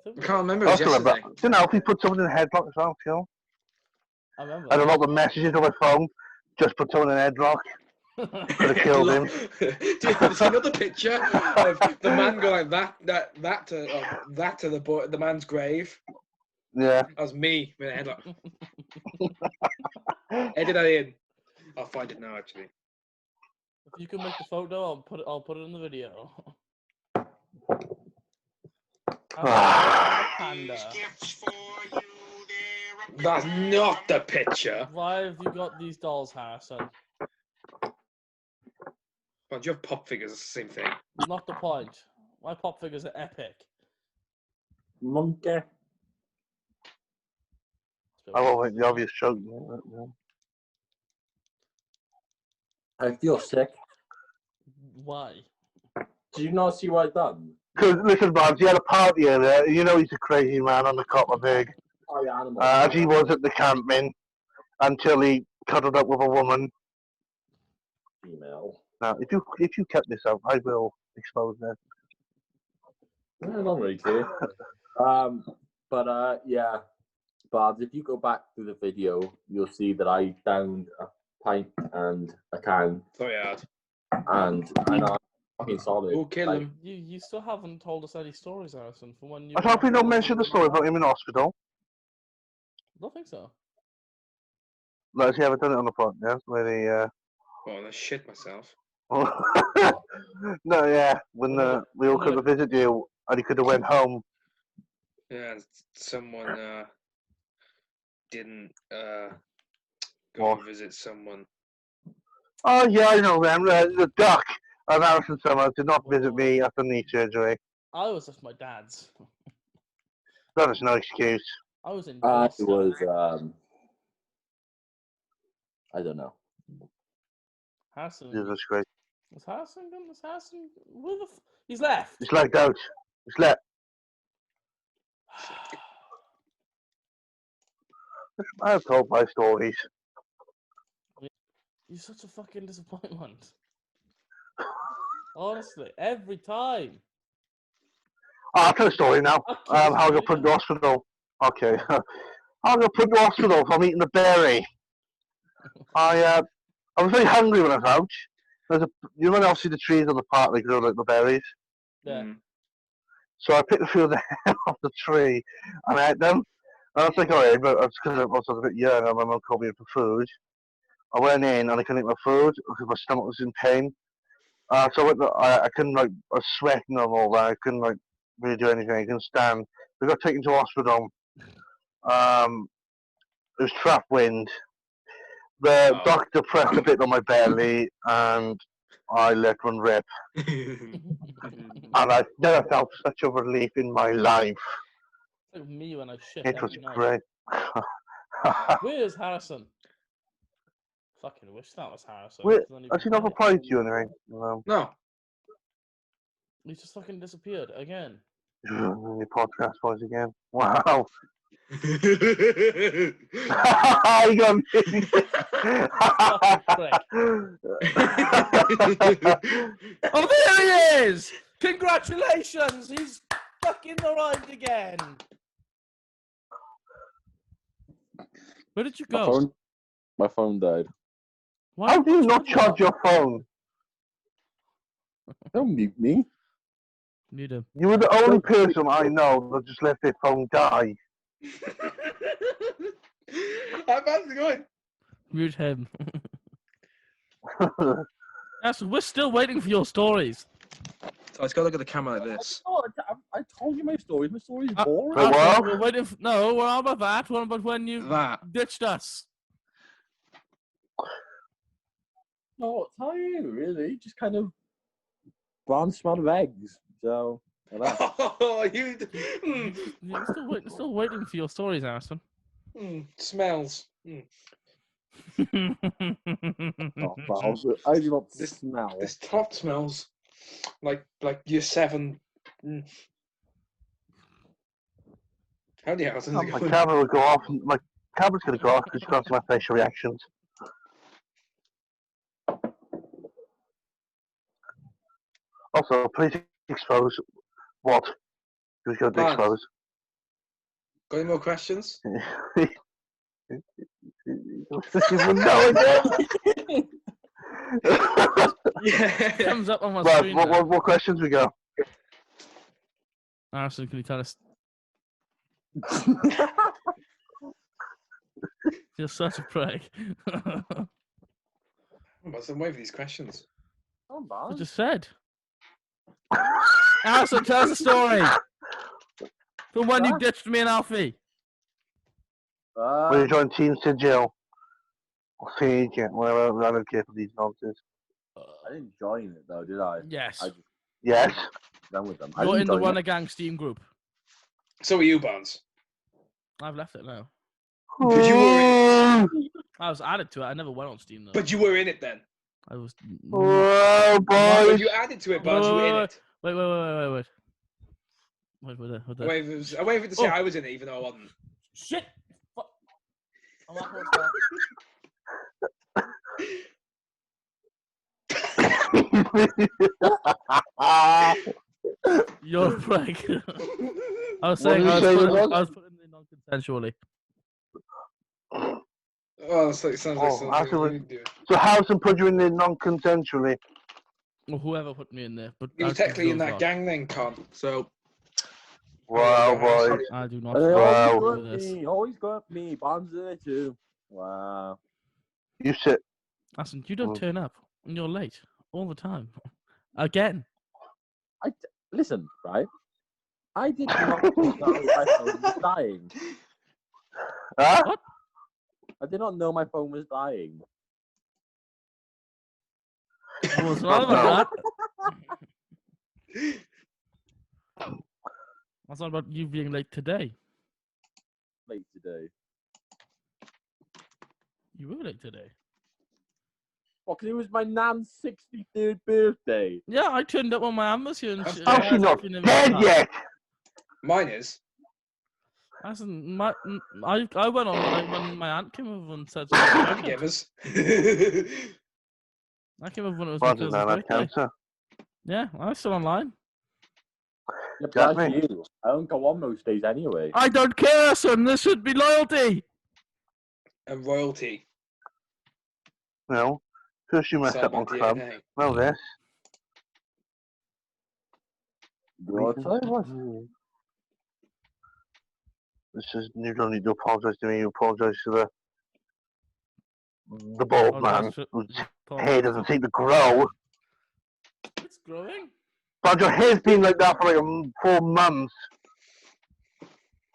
[SPEAKER 3] I can't remember.
[SPEAKER 4] I
[SPEAKER 3] It was
[SPEAKER 4] also remember,
[SPEAKER 3] yesterday.
[SPEAKER 4] didn't Alfie put someone in a headlock as well, too?
[SPEAKER 2] I remember.
[SPEAKER 4] I don't know the messages on my phone. Just put someone in a headlock. Could have killed him.
[SPEAKER 3] Do you see another picture of the man going like that to the man's grave?
[SPEAKER 4] Yeah.
[SPEAKER 3] That was me with a headlock. Edit that in. I'll find it now, actually.
[SPEAKER 2] If you can make the photo, I'll put it in the video. Panda.
[SPEAKER 3] That's not the picture.
[SPEAKER 2] Why have you got these dolls, Harrison?
[SPEAKER 3] But you have pop figures, it's the same thing.
[SPEAKER 2] Not the point. My pop figures are epic.
[SPEAKER 1] Monkey.
[SPEAKER 4] I won't make the obvious joke.
[SPEAKER 1] I feel sick.
[SPEAKER 2] Why?
[SPEAKER 1] Do you not see what I done?
[SPEAKER 4] Because, listen, Barnes, he had a party earlier. You know he's a crazy man on the Copperberg.
[SPEAKER 1] Oh, yeah, animal.
[SPEAKER 4] As he was at the camping until he cuddled up with a woman.
[SPEAKER 1] Female.
[SPEAKER 4] Now, if you cut this out, I will expose that.
[SPEAKER 1] I don't really care. Yeah. But if you go back to the video, you'll see that I downed a pint and a can,
[SPEAKER 3] Very hard.
[SPEAKER 1] and I know I'm fucking solid.
[SPEAKER 3] Who'll kill
[SPEAKER 1] Like,
[SPEAKER 3] him?
[SPEAKER 2] You still haven't told us any stories, Harrison, from when you...
[SPEAKER 4] I hope you don't mention the story about him in hospital.
[SPEAKER 2] I don't think so.
[SPEAKER 4] Like, he haven't done it on the podcast, where he,
[SPEAKER 3] Oh, I shit myself.
[SPEAKER 4] no, yeah, when we all come to visit you, and he could have went home.
[SPEAKER 3] Yeah, someone didn't go
[SPEAKER 4] What?
[SPEAKER 3] and visit someone.
[SPEAKER 4] Oh, yeah, I know them. The duck and Alison Summers did not visit me after knee surgery.
[SPEAKER 2] I was at my dad's.
[SPEAKER 4] That is no excuse.
[SPEAKER 2] I was in
[SPEAKER 1] it
[SPEAKER 2] Boston.
[SPEAKER 1] was, I don't know.
[SPEAKER 2] Harrison,
[SPEAKER 4] Jesus Christ.
[SPEAKER 2] Is Harrison gone? Is Harrison? Where the he's left.
[SPEAKER 4] It's lagged out. It's let. I've told my stories.
[SPEAKER 2] You're such a fucking disappointment. Honestly, every time.
[SPEAKER 4] Oh, I'll tell a story now.
[SPEAKER 2] Okay,
[SPEAKER 4] How I got put in the hospital. Okay. How I got put in the hospital from eating a berry. I was very hungry when I was out. There's a, you know, obviously the trees on the park, they grow like the berries.
[SPEAKER 2] Yeah.
[SPEAKER 4] So I picked a few of them off the tree and I ate them. And I was like, alright, but it's because I was a bit young and my mum called me in for food. I went in and I couldn't eat my food because my stomach was in pain. So I couldn't, like, I was sweating and all that. I couldn't, like, really do anything. I couldn't stand. We got taken to hospital. It was trap wind. The doctor pressed a bit on my belly and I let one rip. And I've never felt such a relief in my life.
[SPEAKER 2] It's like me when I shit
[SPEAKER 4] It was
[SPEAKER 2] every night.
[SPEAKER 4] great.
[SPEAKER 2] Where's Harrison? Fucking wish that was Harrison.
[SPEAKER 4] Wait,
[SPEAKER 2] He's not
[SPEAKER 4] has he
[SPEAKER 2] even
[SPEAKER 4] not
[SPEAKER 2] here.
[SPEAKER 4] replied to you or anything?
[SPEAKER 3] No.
[SPEAKER 2] He just fucking disappeared again.
[SPEAKER 4] The podcast voice again. Wow.
[SPEAKER 3] Fucking
[SPEAKER 4] You got me.
[SPEAKER 2] Fucking prick. Oh, there he is! Congratulations! He's fucking arrived again. Where did you go?
[SPEAKER 1] My phone died.
[SPEAKER 2] Why
[SPEAKER 4] How do you
[SPEAKER 2] did
[SPEAKER 4] not charge your phone?
[SPEAKER 1] Don't mute me.
[SPEAKER 2] Need him.
[SPEAKER 4] You were the only person I know that just let their phone die.
[SPEAKER 3] How bad's it going?
[SPEAKER 2] Mute him. Yes, we're still waiting for your stories.
[SPEAKER 3] So it's got to look at the camera like this.
[SPEAKER 1] I told you my story. My story's
[SPEAKER 2] Uh,
[SPEAKER 1] boring.
[SPEAKER 4] Wait,
[SPEAKER 2] Alfred,
[SPEAKER 4] what?
[SPEAKER 2] we're waiting for, no, we're on about that. What about when you
[SPEAKER 3] That.
[SPEAKER 2] ditched us?
[SPEAKER 1] No, what tell you, really? Just kind of brown smell of eggs. So,
[SPEAKER 3] Oh, you.
[SPEAKER 2] You're still waiting for your stories, Harrison.
[SPEAKER 3] Smells.
[SPEAKER 1] I do not
[SPEAKER 3] This-
[SPEAKER 1] smell.
[SPEAKER 3] This top smells like year 7. How the hell is it
[SPEAKER 4] My
[SPEAKER 3] going?
[SPEAKER 4] camera will go off. My camera's going to go off because you can't see my facial reactions. Also, please expose what he was going to
[SPEAKER 3] Man.
[SPEAKER 4] expose.
[SPEAKER 3] Got any more questions?
[SPEAKER 4] You would know again.
[SPEAKER 3] Yeah.
[SPEAKER 2] Comes up on my
[SPEAKER 4] Right,
[SPEAKER 2] screen.
[SPEAKER 4] what questions we got?
[SPEAKER 2] Harrison, can you tell us? You're such a prick.
[SPEAKER 3] What's the way for these questions?
[SPEAKER 2] I just said. Harrison, tell us a story. From when you ditched me and Alfie.
[SPEAKER 4] When you joined Team Sigil or Agent, whatever, I don't care for these nonsense.
[SPEAKER 1] I didn't join it though, did I?
[SPEAKER 2] Yes.
[SPEAKER 1] I just
[SPEAKER 4] Yes.
[SPEAKER 1] done with them.
[SPEAKER 2] You're in the
[SPEAKER 1] join
[SPEAKER 2] Runner
[SPEAKER 1] it.
[SPEAKER 2] Gang Steam group.
[SPEAKER 3] So are you, Barnes?
[SPEAKER 2] I've left it now.
[SPEAKER 3] But you were
[SPEAKER 2] I was added to it. I never went on Steam though.
[SPEAKER 3] But you were in it then.
[SPEAKER 2] I was.
[SPEAKER 4] Oh,
[SPEAKER 3] When
[SPEAKER 4] boys.
[SPEAKER 3] you added to it, Barnes, you were in it.
[SPEAKER 2] Wait. Wait.
[SPEAKER 3] I waited to say I was in it, even though I wasn't.
[SPEAKER 2] Shit! Fuck. I'm not You're a prick. I was saying I was putting it non-consensually.
[SPEAKER 3] Oh, so it sounds like something you do.
[SPEAKER 4] So Harrison put you in there non-consensually?
[SPEAKER 2] Well, whoever put me in there, but
[SPEAKER 3] You were technically in that gang then, Con. So.
[SPEAKER 4] Wow, boys.
[SPEAKER 2] I do not.
[SPEAKER 1] And they
[SPEAKER 4] Wow.
[SPEAKER 1] always got me. Bombs in it too. Wow.
[SPEAKER 4] You sit.
[SPEAKER 2] Listen, you don't turn up, and you're late all the time. Again.
[SPEAKER 1] Listen, right? I did not know my phone was dying.
[SPEAKER 4] Huh?
[SPEAKER 2] What?
[SPEAKER 1] I did not know my phone was dying.
[SPEAKER 2] Well, it's not about that. That's not about you being late today.
[SPEAKER 1] Late today.
[SPEAKER 2] You were late today.
[SPEAKER 1] Well, 'cause it was my nan's 63rd birthday.
[SPEAKER 2] Yeah, I turned up when my aunt was here. And
[SPEAKER 3] That's
[SPEAKER 2] she,
[SPEAKER 3] bad.
[SPEAKER 4] How's she not
[SPEAKER 2] she never
[SPEAKER 4] dead
[SPEAKER 2] did that.
[SPEAKER 4] yet?
[SPEAKER 3] Mine is.
[SPEAKER 2] I went on when my aunt came over and said
[SPEAKER 3] Happy
[SPEAKER 2] something.
[SPEAKER 3] gamers.
[SPEAKER 2] I came over when it was my
[SPEAKER 4] Roger's
[SPEAKER 2] cousin's
[SPEAKER 4] now had
[SPEAKER 2] birthday.
[SPEAKER 4] cancer.
[SPEAKER 2] Yeah, I'm still online.
[SPEAKER 1] Yeah,
[SPEAKER 4] Got
[SPEAKER 1] that's
[SPEAKER 4] me.
[SPEAKER 1] you. I don't go on most days anyway.
[SPEAKER 2] I don't care, son. This should be loyalty.
[SPEAKER 3] And royalty.
[SPEAKER 4] No. First you mess
[SPEAKER 3] Inside
[SPEAKER 4] up
[SPEAKER 3] my
[SPEAKER 4] on club.
[SPEAKER 3] DNA.
[SPEAKER 4] Now this.
[SPEAKER 1] I'll tell you what.
[SPEAKER 4] This is, you don't need to apologise to me. You apologise to the bald man whose hair doesn't seem to grow.
[SPEAKER 2] It's growing.
[SPEAKER 4] But your hair's been like that for like 4 months.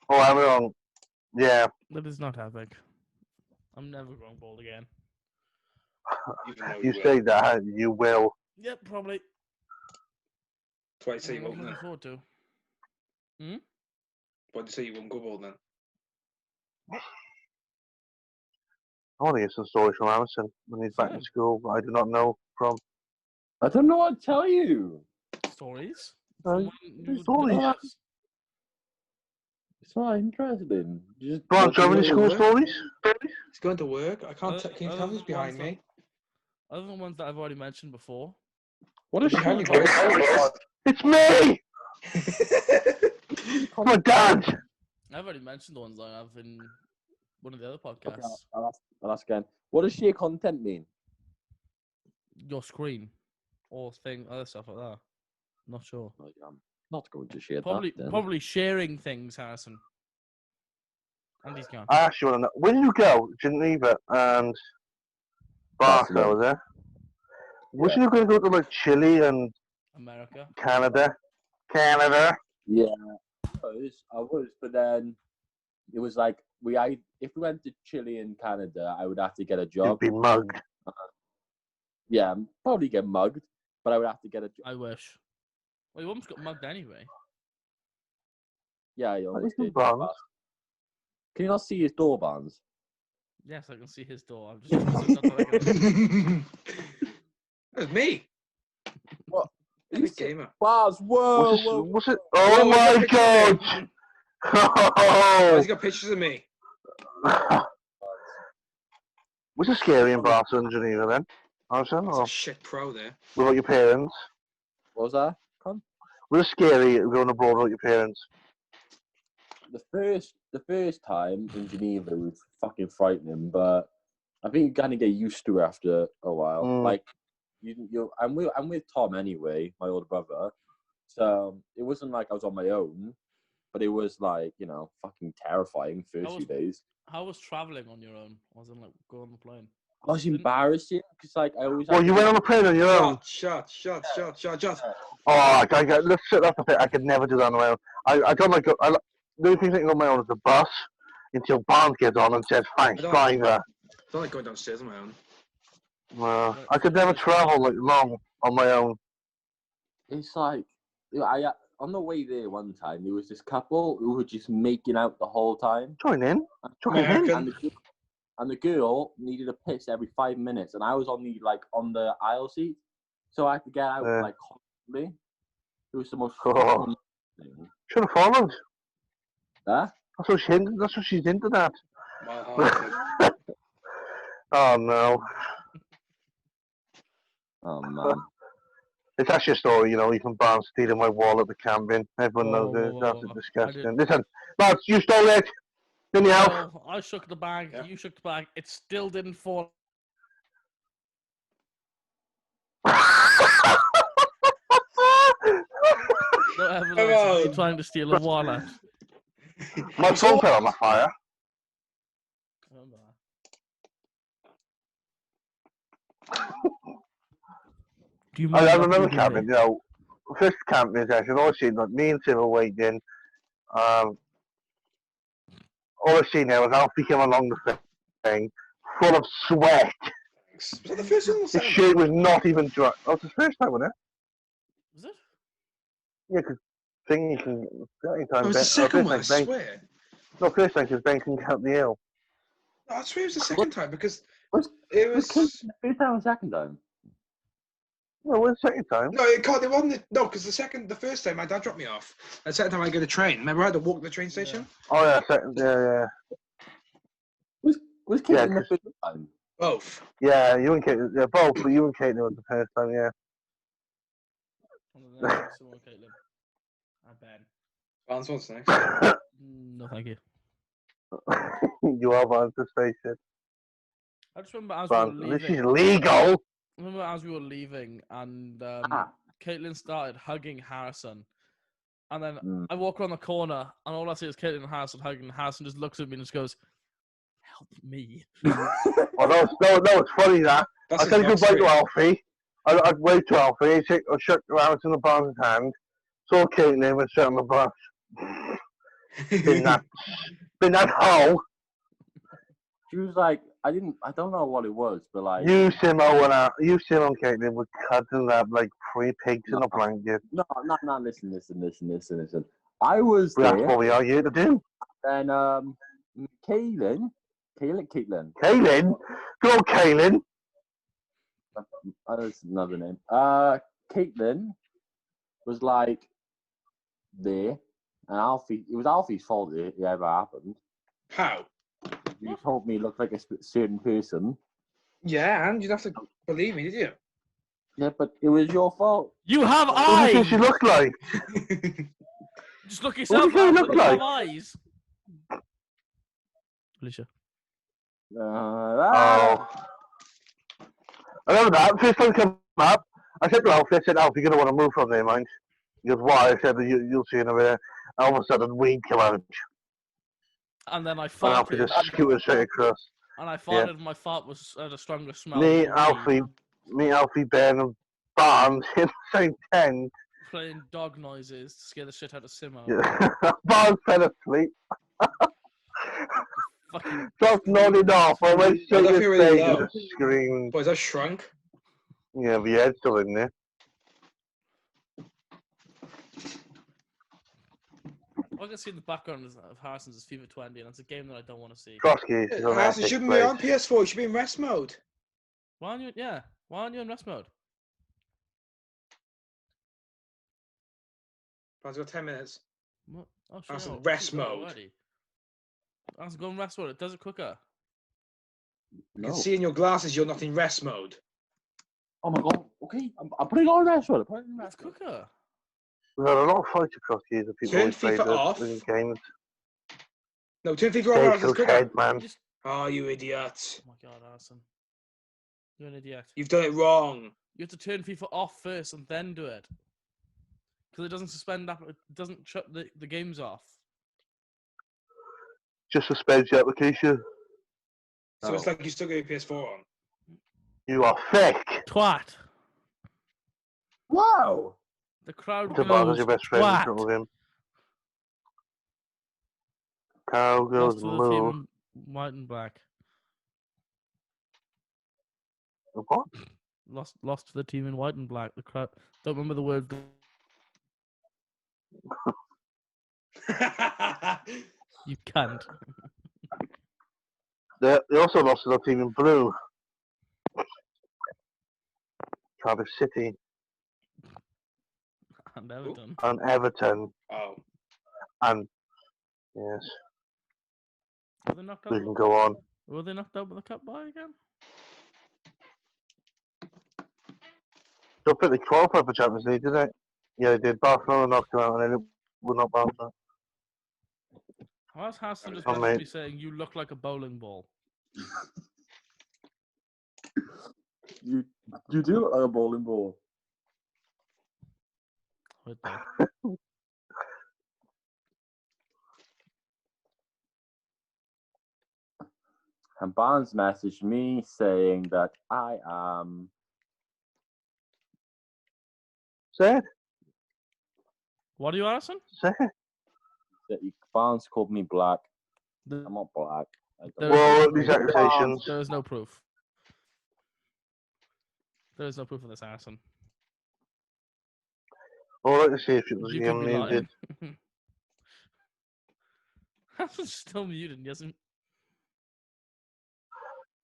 [SPEAKER 4] Oh, I'm wrong. Yeah.
[SPEAKER 2] That is not happening. I'm never going bald again.
[SPEAKER 3] Even though
[SPEAKER 4] You
[SPEAKER 3] will.
[SPEAKER 4] say that, you will.
[SPEAKER 2] Yep, probably.
[SPEAKER 3] That's why you say you
[SPEAKER 2] I'm
[SPEAKER 3] won't
[SPEAKER 2] looking
[SPEAKER 3] then.
[SPEAKER 2] forward to.
[SPEAKER 3] Why do you say you won't go bald then?
[SPEAKER 4] I want to get some stories from Amazon when he's back in
[SPEAKER 2] Fine.
[SPEAKER 4] school, but I do not know from.
[SPEAKER 1] I don't know what to tell you.
[SPEAKER 2] Stories.
[SPEAKER 4] Uh,
[SPEAKER 2] From when you would
[SPEAKER 4] stories.
[SPEAKER 2] put us.
[SPEAKER 1] It's not interesting. Just
[SPEAKER 4] Go on,
[SPEAKER 1] what
[SPEAKER 4] do you have
[SPEAKER 1] you
[SPEAKER 4] any
[SPEAKER 1] know.
[SPEAKER 4] school stories?
[SPEAKER 3] He's going to work. I can't. Can you
[SPEAKER 2] Other
[SPEAKER 3] tell
[SPEAKER 2] than
[SPEAKER 3] who's
[SPEAKER 2] the
[SPEAKER 3] behind
[SPEAKER 2] ones
[SPEAKER 3] me?
[SPEAKER 2] Other than ones that I've already mentioned before.
[SPEAKER 1] What is
[SPEAKER 3] Behind
[SPEAKER 1] she?
[SPEAKER 3] me, boys.
[SPEAKER 4] It's me! My dad!
[SPEAKER 2] I've already mentioned the ones I have in one of the other podcasts.
[SPEAKER 1] Okay, I'll ask again. What does sheer content mean?
[SPEAKER 2] Your screen or other stuff like that. Not sure.
[SPEAKER 1] Like, I'm not going to share
[SPEAKER 2] Probably
[SPEAKER 1] that. Then.
[SPEAKER 2] probably sharing things, Harrison. Andy's gone.
[SPEAKER 4] I actually want to know. Where did you go? Geneva and Barcelona, was it? Was you going to go to like Chile and
[SPEAKER 2] America.
[SPEAKER 4] Canada? Canada?
[SPEAKER 1] Yeah, I was, but then it was like if we went to Chile and Canada, I would have to get a
[SPEAKER 4] You'd
[SPEAKER 1] job.
[SPEAKER 4] be mugged.
[SPEAKER 1] Yeah, probably get mugged, but I would have to get a job.
[SPEAKER 2] I wish. Well, you almost got mugged anyway.
[SPEAKER 1] Yeah, you almost
[SPEAKER 4] What is
[SPEAKER 1] did.
[SPEAKER 4] the bonus?
[SPEAKER 1] Can you not see his door bands?
[SPEAKER 2] Yes, I can see his door. I'm just not that I can...
[SPEAKER 3] That's me.
[SPEAKER 1] What?
[SPEAKER 3] I'm a gamer.
[SPEAKER 1] Bars, whoa,
[SPEAKER 4] What's it? Oh
[SPEAKER 3] Why
[SPEAKER 4] my
[SPEAKER 3] is there pictures
[SPEAKER 4] god!
[SPEAKER 3] Why
[SPEAKER 4] Oh!
[SPEAKER 3] has he got pictures of me?
[SPEAKER 4] Was it scary in Barcelona and Geneva then? Harrison,
[SPEAKER 3] That's
[SPEAKER 4] or
[SPEAKER 3] a shit pro there.
[SPEAKER 4] without your parents?
[SPEAKER 1] What was that?
[SPEAKER 4] Was it scary going abroad without your parents?
[SPEAKER 1] The first time in Geneva was fucking frightening, but I think you kind of get used to it after a while.
[SPEAKER 4] Mm.
[SPEAKER 1] Like I'm with Tom anyway, my older brother. So it wasn't like I was on my own, but it was like, fucking terrifying first few days.
[SPEAKER 2] How was traveling on your own? Wasn't like go on the plane.
[SPEAKER 1] I was embarrassing because like I always.
[SPEAKER 4] Well, you went on a plane on your own.
[SPEAKER 3] Shot.
[SPEAKER 4] Oh, let's sit up a bit. I could never do that on my own. I don't like. The only thing I can go on my own is the bus until Barnes gets on and says, "Fine, driver."
[SPEAKER 3] I don't like going downstairs on my own.
[SPEAKER 4] I could never travel like long on my own.
[SPEAKER 1] It's like on the way there one time there was this couple who were just making out the whole time.
[SPEAKER 4] Join in.
[SPEAKER 1] And the girl needed a piss every 5 minutes, and I was on the aisle seat, so I had to get out constantly. It was the most fucking thing.
[SPEAKER 4] Should have followed.
[SPEAKER 1] Huh?
[SPEAKER 4] That's what she's into that.
[SPEAKER 3] My
[SPEAKER 4] Oh no.
[SPEAKER 1] Oh man.
[SPEAKER 4] It's actually a story, even Barnes stealing my wallet at the camping. Everyone knows it. That's disgusting. Listen, lads, you stole it. Didn't you help?
[SPEAKER 2] Well, I shook the bag. Yeah. You shook the bag. It still didn't fall. No evidence of me trying to steal a wallet.
[SPEAKER 4] My phone fell on the fire.
[SPEAKER 2] Do you
[SPEAKER 4] I remember camping, first camping session, all I seen, like, me and Tim were waiting. All I seen there was Alfie came along the thing, full of sweat.
[SPEAKER 3] Was that the first one?
[SPEAKER 4] His shirt was not even dry. Oh, it's the first time, wasn't it?
[SPEAKER 2] Was it?
[SPEAKER 4] Yeah, because thing you can...
[SPEAKER 3] It was the second one, I swear.
[SPEAKER 4] No, first time, because Ben can count the L.
[SPEAKER 3] No, I swear it was the second time, because It
[SPEAKER 1] Was
[SPEAKER 3] was.
[SPEAKER 1] Caitlin the first time or second time?
[SPEAKER 4] No, it was the second time.
[SPEAKER 3] No, it can't. It wasn't. No, because the first time my dad dropped me off. The second time I get a train. Remember, I had to walk to the train station.
[SPEAKER 4] Oh yeah, second. Yeah.
[SPEAKER 1] Was
[SPEAKER 4] Yeah,
[SPEAKER 1] Caitlin the
[SPEAKER 4] 'cause-
[SPEAKER 1] first time?
[SPEAKER 3] Both.
[SPEAKER 4] Yeah, you and Caitlin, yeah, both, but you and Caitlin was the first time, yeah.
[SPEAKER 2] And then there's someone, Caitlin. And Ben.
[SPEAKER 3] Barnes, what's next?
[SPEAKER 2] No, thank you.
[SPEAKER 4] You are Barnes to face it.
[SPEAKER 2] I just remember as
[SPEAKER 4] Barnes,
[SPEAKER 2] we were
[SPEAKER 4] this
[SPEAKER 2] leaving.
[SPEAKER 4] is legal.
[SPEAKER 2] I remember as we were leaving, and Caitlin started hugging Harrison, and then I walk around the corner, and all I see is Caitlin and Harrison hugging. And Harrison just looks at me and just goes, "Help me!"
[SPEAKER 4] Oh, no, it's funny that.
[SPEAKER 3] That's
[SPEAKER 4] I said
[SPEAKER 3] his
[SPEAKER 4] goodbye to
[SPEAKER 3] love
[SPEAKER 4] Alfie. I'd wave to Alfie. I shook Harrison the Barnes' hand. Saw Caitlin and sat on the bus.
[SPEAKER 3] story.
[SPEAKER 4] Been that hole.
[SPEAKER 1] She was like, I don't know what it was, but like,
[SPEAKER 4] You, Simo, and Caitlin were cuddling up like 3 pigs in a blanket.
[SPEAKER 1] no, listen. I was
[SPEAKER 4] But that's
[SPEAKER 1] there,
[SPEAKER 4] what we are here to do.
[SPEAKER 1] and Caitlin,
[SPEAKER 4] Kaylin? Good old Kaylin.
[SPEAKER 1] that's another name. Caitlin was like there, and Alfie. It was Alfie's fault it ever happened.
[SPEAKER 3] How?
[SPEAKER 1] You told me it looked like a certain person.
[SPEAKER 3] Yeah, and you'd have to believe me, did you?
[SPEAKER 1] Yeah, but it was your fault.
[SPEAKER 2] You have
[SPEAKER 4] What do you
[SPEAKER 2] eyes.
[SPEAKER 4] think she looked like?
[SPEAKER 2] Just look
[SPEAKER 4] What
[SPEAKER 2] yourself
[SPEAKER 4] do you
[SPEAKER 2] up.
[SPEAKER 4] look
[SPEAKER 2] You have
[SPEAKER 4] like?
[SPEAKER 2] eyes. Alicia.
[SPEAKER 4] Oh. I remember that. First time come up, I said to Alfie, Alfie, you're going to want to move from there, mind. He goes, why? I said, you'll see in a minute. All of a sudden, weed came out.
[SPEAKER 2] And then I
[SPEAKER 4] And Alfie
[SPEAKER 2] farted.
[SPEAKER 4] just scooted straight across.
[SPEAKER 2] And I farted. And my fart was had a stronger smell.
[SPEAKER 4] Me,
[SPEAKER 2] than weed.
[SPEAKER 4] Alfie, Ben, and Barnes in the same tent.
[SPEAKER 2] Playing dog noises to scare the shit out of Simo.
[SPEAKER 4] Yeah. Barnes fell asleep.
[SPEAKER 2] Fucking
[SPEAKER 4] Just nodded off. I went
[SPEAKER 3] I
[SPEAKER 4] straight
[SPEAKER 3] don't
[SPEAKER 4] to
[SPEAKER 3] feel
[SPEAKER 4] his
[SPEAKER 3] really
[SPEAKER 4] face
[SPEAKER 3] low.
[SPEAKER 4] and screamed.
[SPEAKER 3] Boys, I shrunk.
[SPEAKER 4] Yeah, the head's still in there.
[SPEAKER 2] I can see in the background of Harrison's is FIFA 20, and it's a game that I don't want to see.
[SPEAKER 4] Trotsky is on
[SPEAKER 3] Harrison
[SPEAKER 4] epic
[SPEAKER 3] shouldn't be
[SPEAKER 4] place.
[SPEAKER 3] on PS4. You should be in rest mode.
[SPEAKER 2] Why aren't you? Yeah. Why aren't you in rest mode?
[SPEAKER 3] Barnes, got 10 minutes.
[SPEAKER 2] What? Oh, shit,
[SPEAKER 3] Harrison,
[SPEAKER 2] no,
[SPEAKER 3] rest
[SPEAKER 2] it's gone
[SPEAKER 3] mode.
[SPEAKER 2] already. Harrison, go in rest mode. It does it quicker.
[SPEAKER 3] You can see in your glasses you're not in rest mode.
[SPEAKER 1] Oh my god. Okay, I'm putting on restaurant.
[SPEAKER 2] It's quicker.
[SPEAKER 4] We've had a lot of fights across the years of people
[SPEAKER 3] Turn
[SPEAKER 4] always played
[SPEAKER 3] FIFA off.
[SPEAKER 4] the games.
[SPEAKER 3] No, turn FIFA off.
[SPEAKER 4] Stay
[SPEAKER 3] Harrison, it's
[SPEAKER 4] cook
[SPEAKER 3] quicker.
[SPEAKER 4] head, man.
[SPEAKER 2] Just...
[SPEAKER 3] Oh, you idiot.
[SPEAKER 2] Oh my god, Harrison. You're an idiot.
[SPEAKER 3] You've done it wrong.
[SPEAKER 2] You have to turn FIFA off first and then do it. Because it doesn't suspend that. It doesn't shut the games off.
[SPEAKER 4] Just suspends the application.
[SPEAKER 3] So it's like you still got your PS4 on.
[SPEAKER 4] You are fake.
[SPEAKER 2] Twat.
[SPEAKER 1] Wow.
[SPEAKER 2] The crowd
[SPEAKER 4] Tobias
[SPEAKER 2] goes
[SPEAKER 4] is your best friend in front
[SPEAKER 2] twat.
[SPEAKER 4] of him. Cow goes
[SPEAKER 2] Lost to the team
[SPEAKER 4] moo.
[SPEAKER 2] in white and black.
[SPEAKER 4] What?
[SPEAKER 2] Lost to the team in white and black. The crowd don't remember the word. You can't.
[SPEAKER 4] They also lost to the team in blue. Cardiff City
[SPEAKER 2] And Everton.
[SPEAKER 4] and Everton.
[SPEAKER 3] Oh.
[SPEAKER 4] And yes,
[SPEAKER 2] Were they knocked out?
[SPEAKER 4] we can go on.
[SPEAKER 2] Were they knocked out with the cup bye again?
[SPEAKER 4] Don't think they qualified for Champions League, did they? Yeah, they did. Barcelona knocked them out, and then it would not bounce out.
[SPEAKER 2] How's Hassan just
[SPEAKER 4] Oh,
[SPEAKER 2] messaged
[SPEAKER 4] mate.
[SPEAKER 2] me saying you look like a bowling ball?
[SPEAKER 1] You do look like a bowling ball.
[SPEAKER 2] Right there.
[SPEAKER 1] And Barnes messaged me saying that I am.
[SPEAKER 4] Say it.
[SPEAKER 2] What are you, Harrison?
[SPEAKER 4] Say it.
[SPEAKER 1] Barnes called me black.
[SPEAKER 2] The-
[SPEAKER 1] I'm not black.
[SPEAKER 2] There
[SPEAKER 4] Well,
[SPEAKER 2] is
[SPEAKER 4] these
[SPEAKER 2] no
[SPEAKER 4] accusations.
[SPEAKER 2] There is no proof. There is no proof of this, Harrison.
[SPEAKER 4] All right to see if it was
[SPEAKER 2] You could be
[SPEAKER 4] muted.
[SPEAKER 2] lying. Harrison's still muted, yes.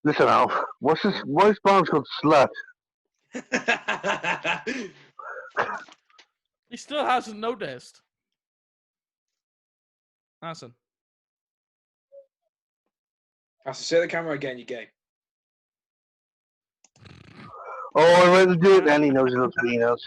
[SPEAKER 4] Listen, Alf. What's this? Why is Barnes called slut?
[SPEAKER 2] He still hasn't noticed. Hasn't.
[SPEAKER 3] I have to say the camera again, you gay.
[SPEAKER 4] Oh, I'd rather do it then. He knows he loves Venus.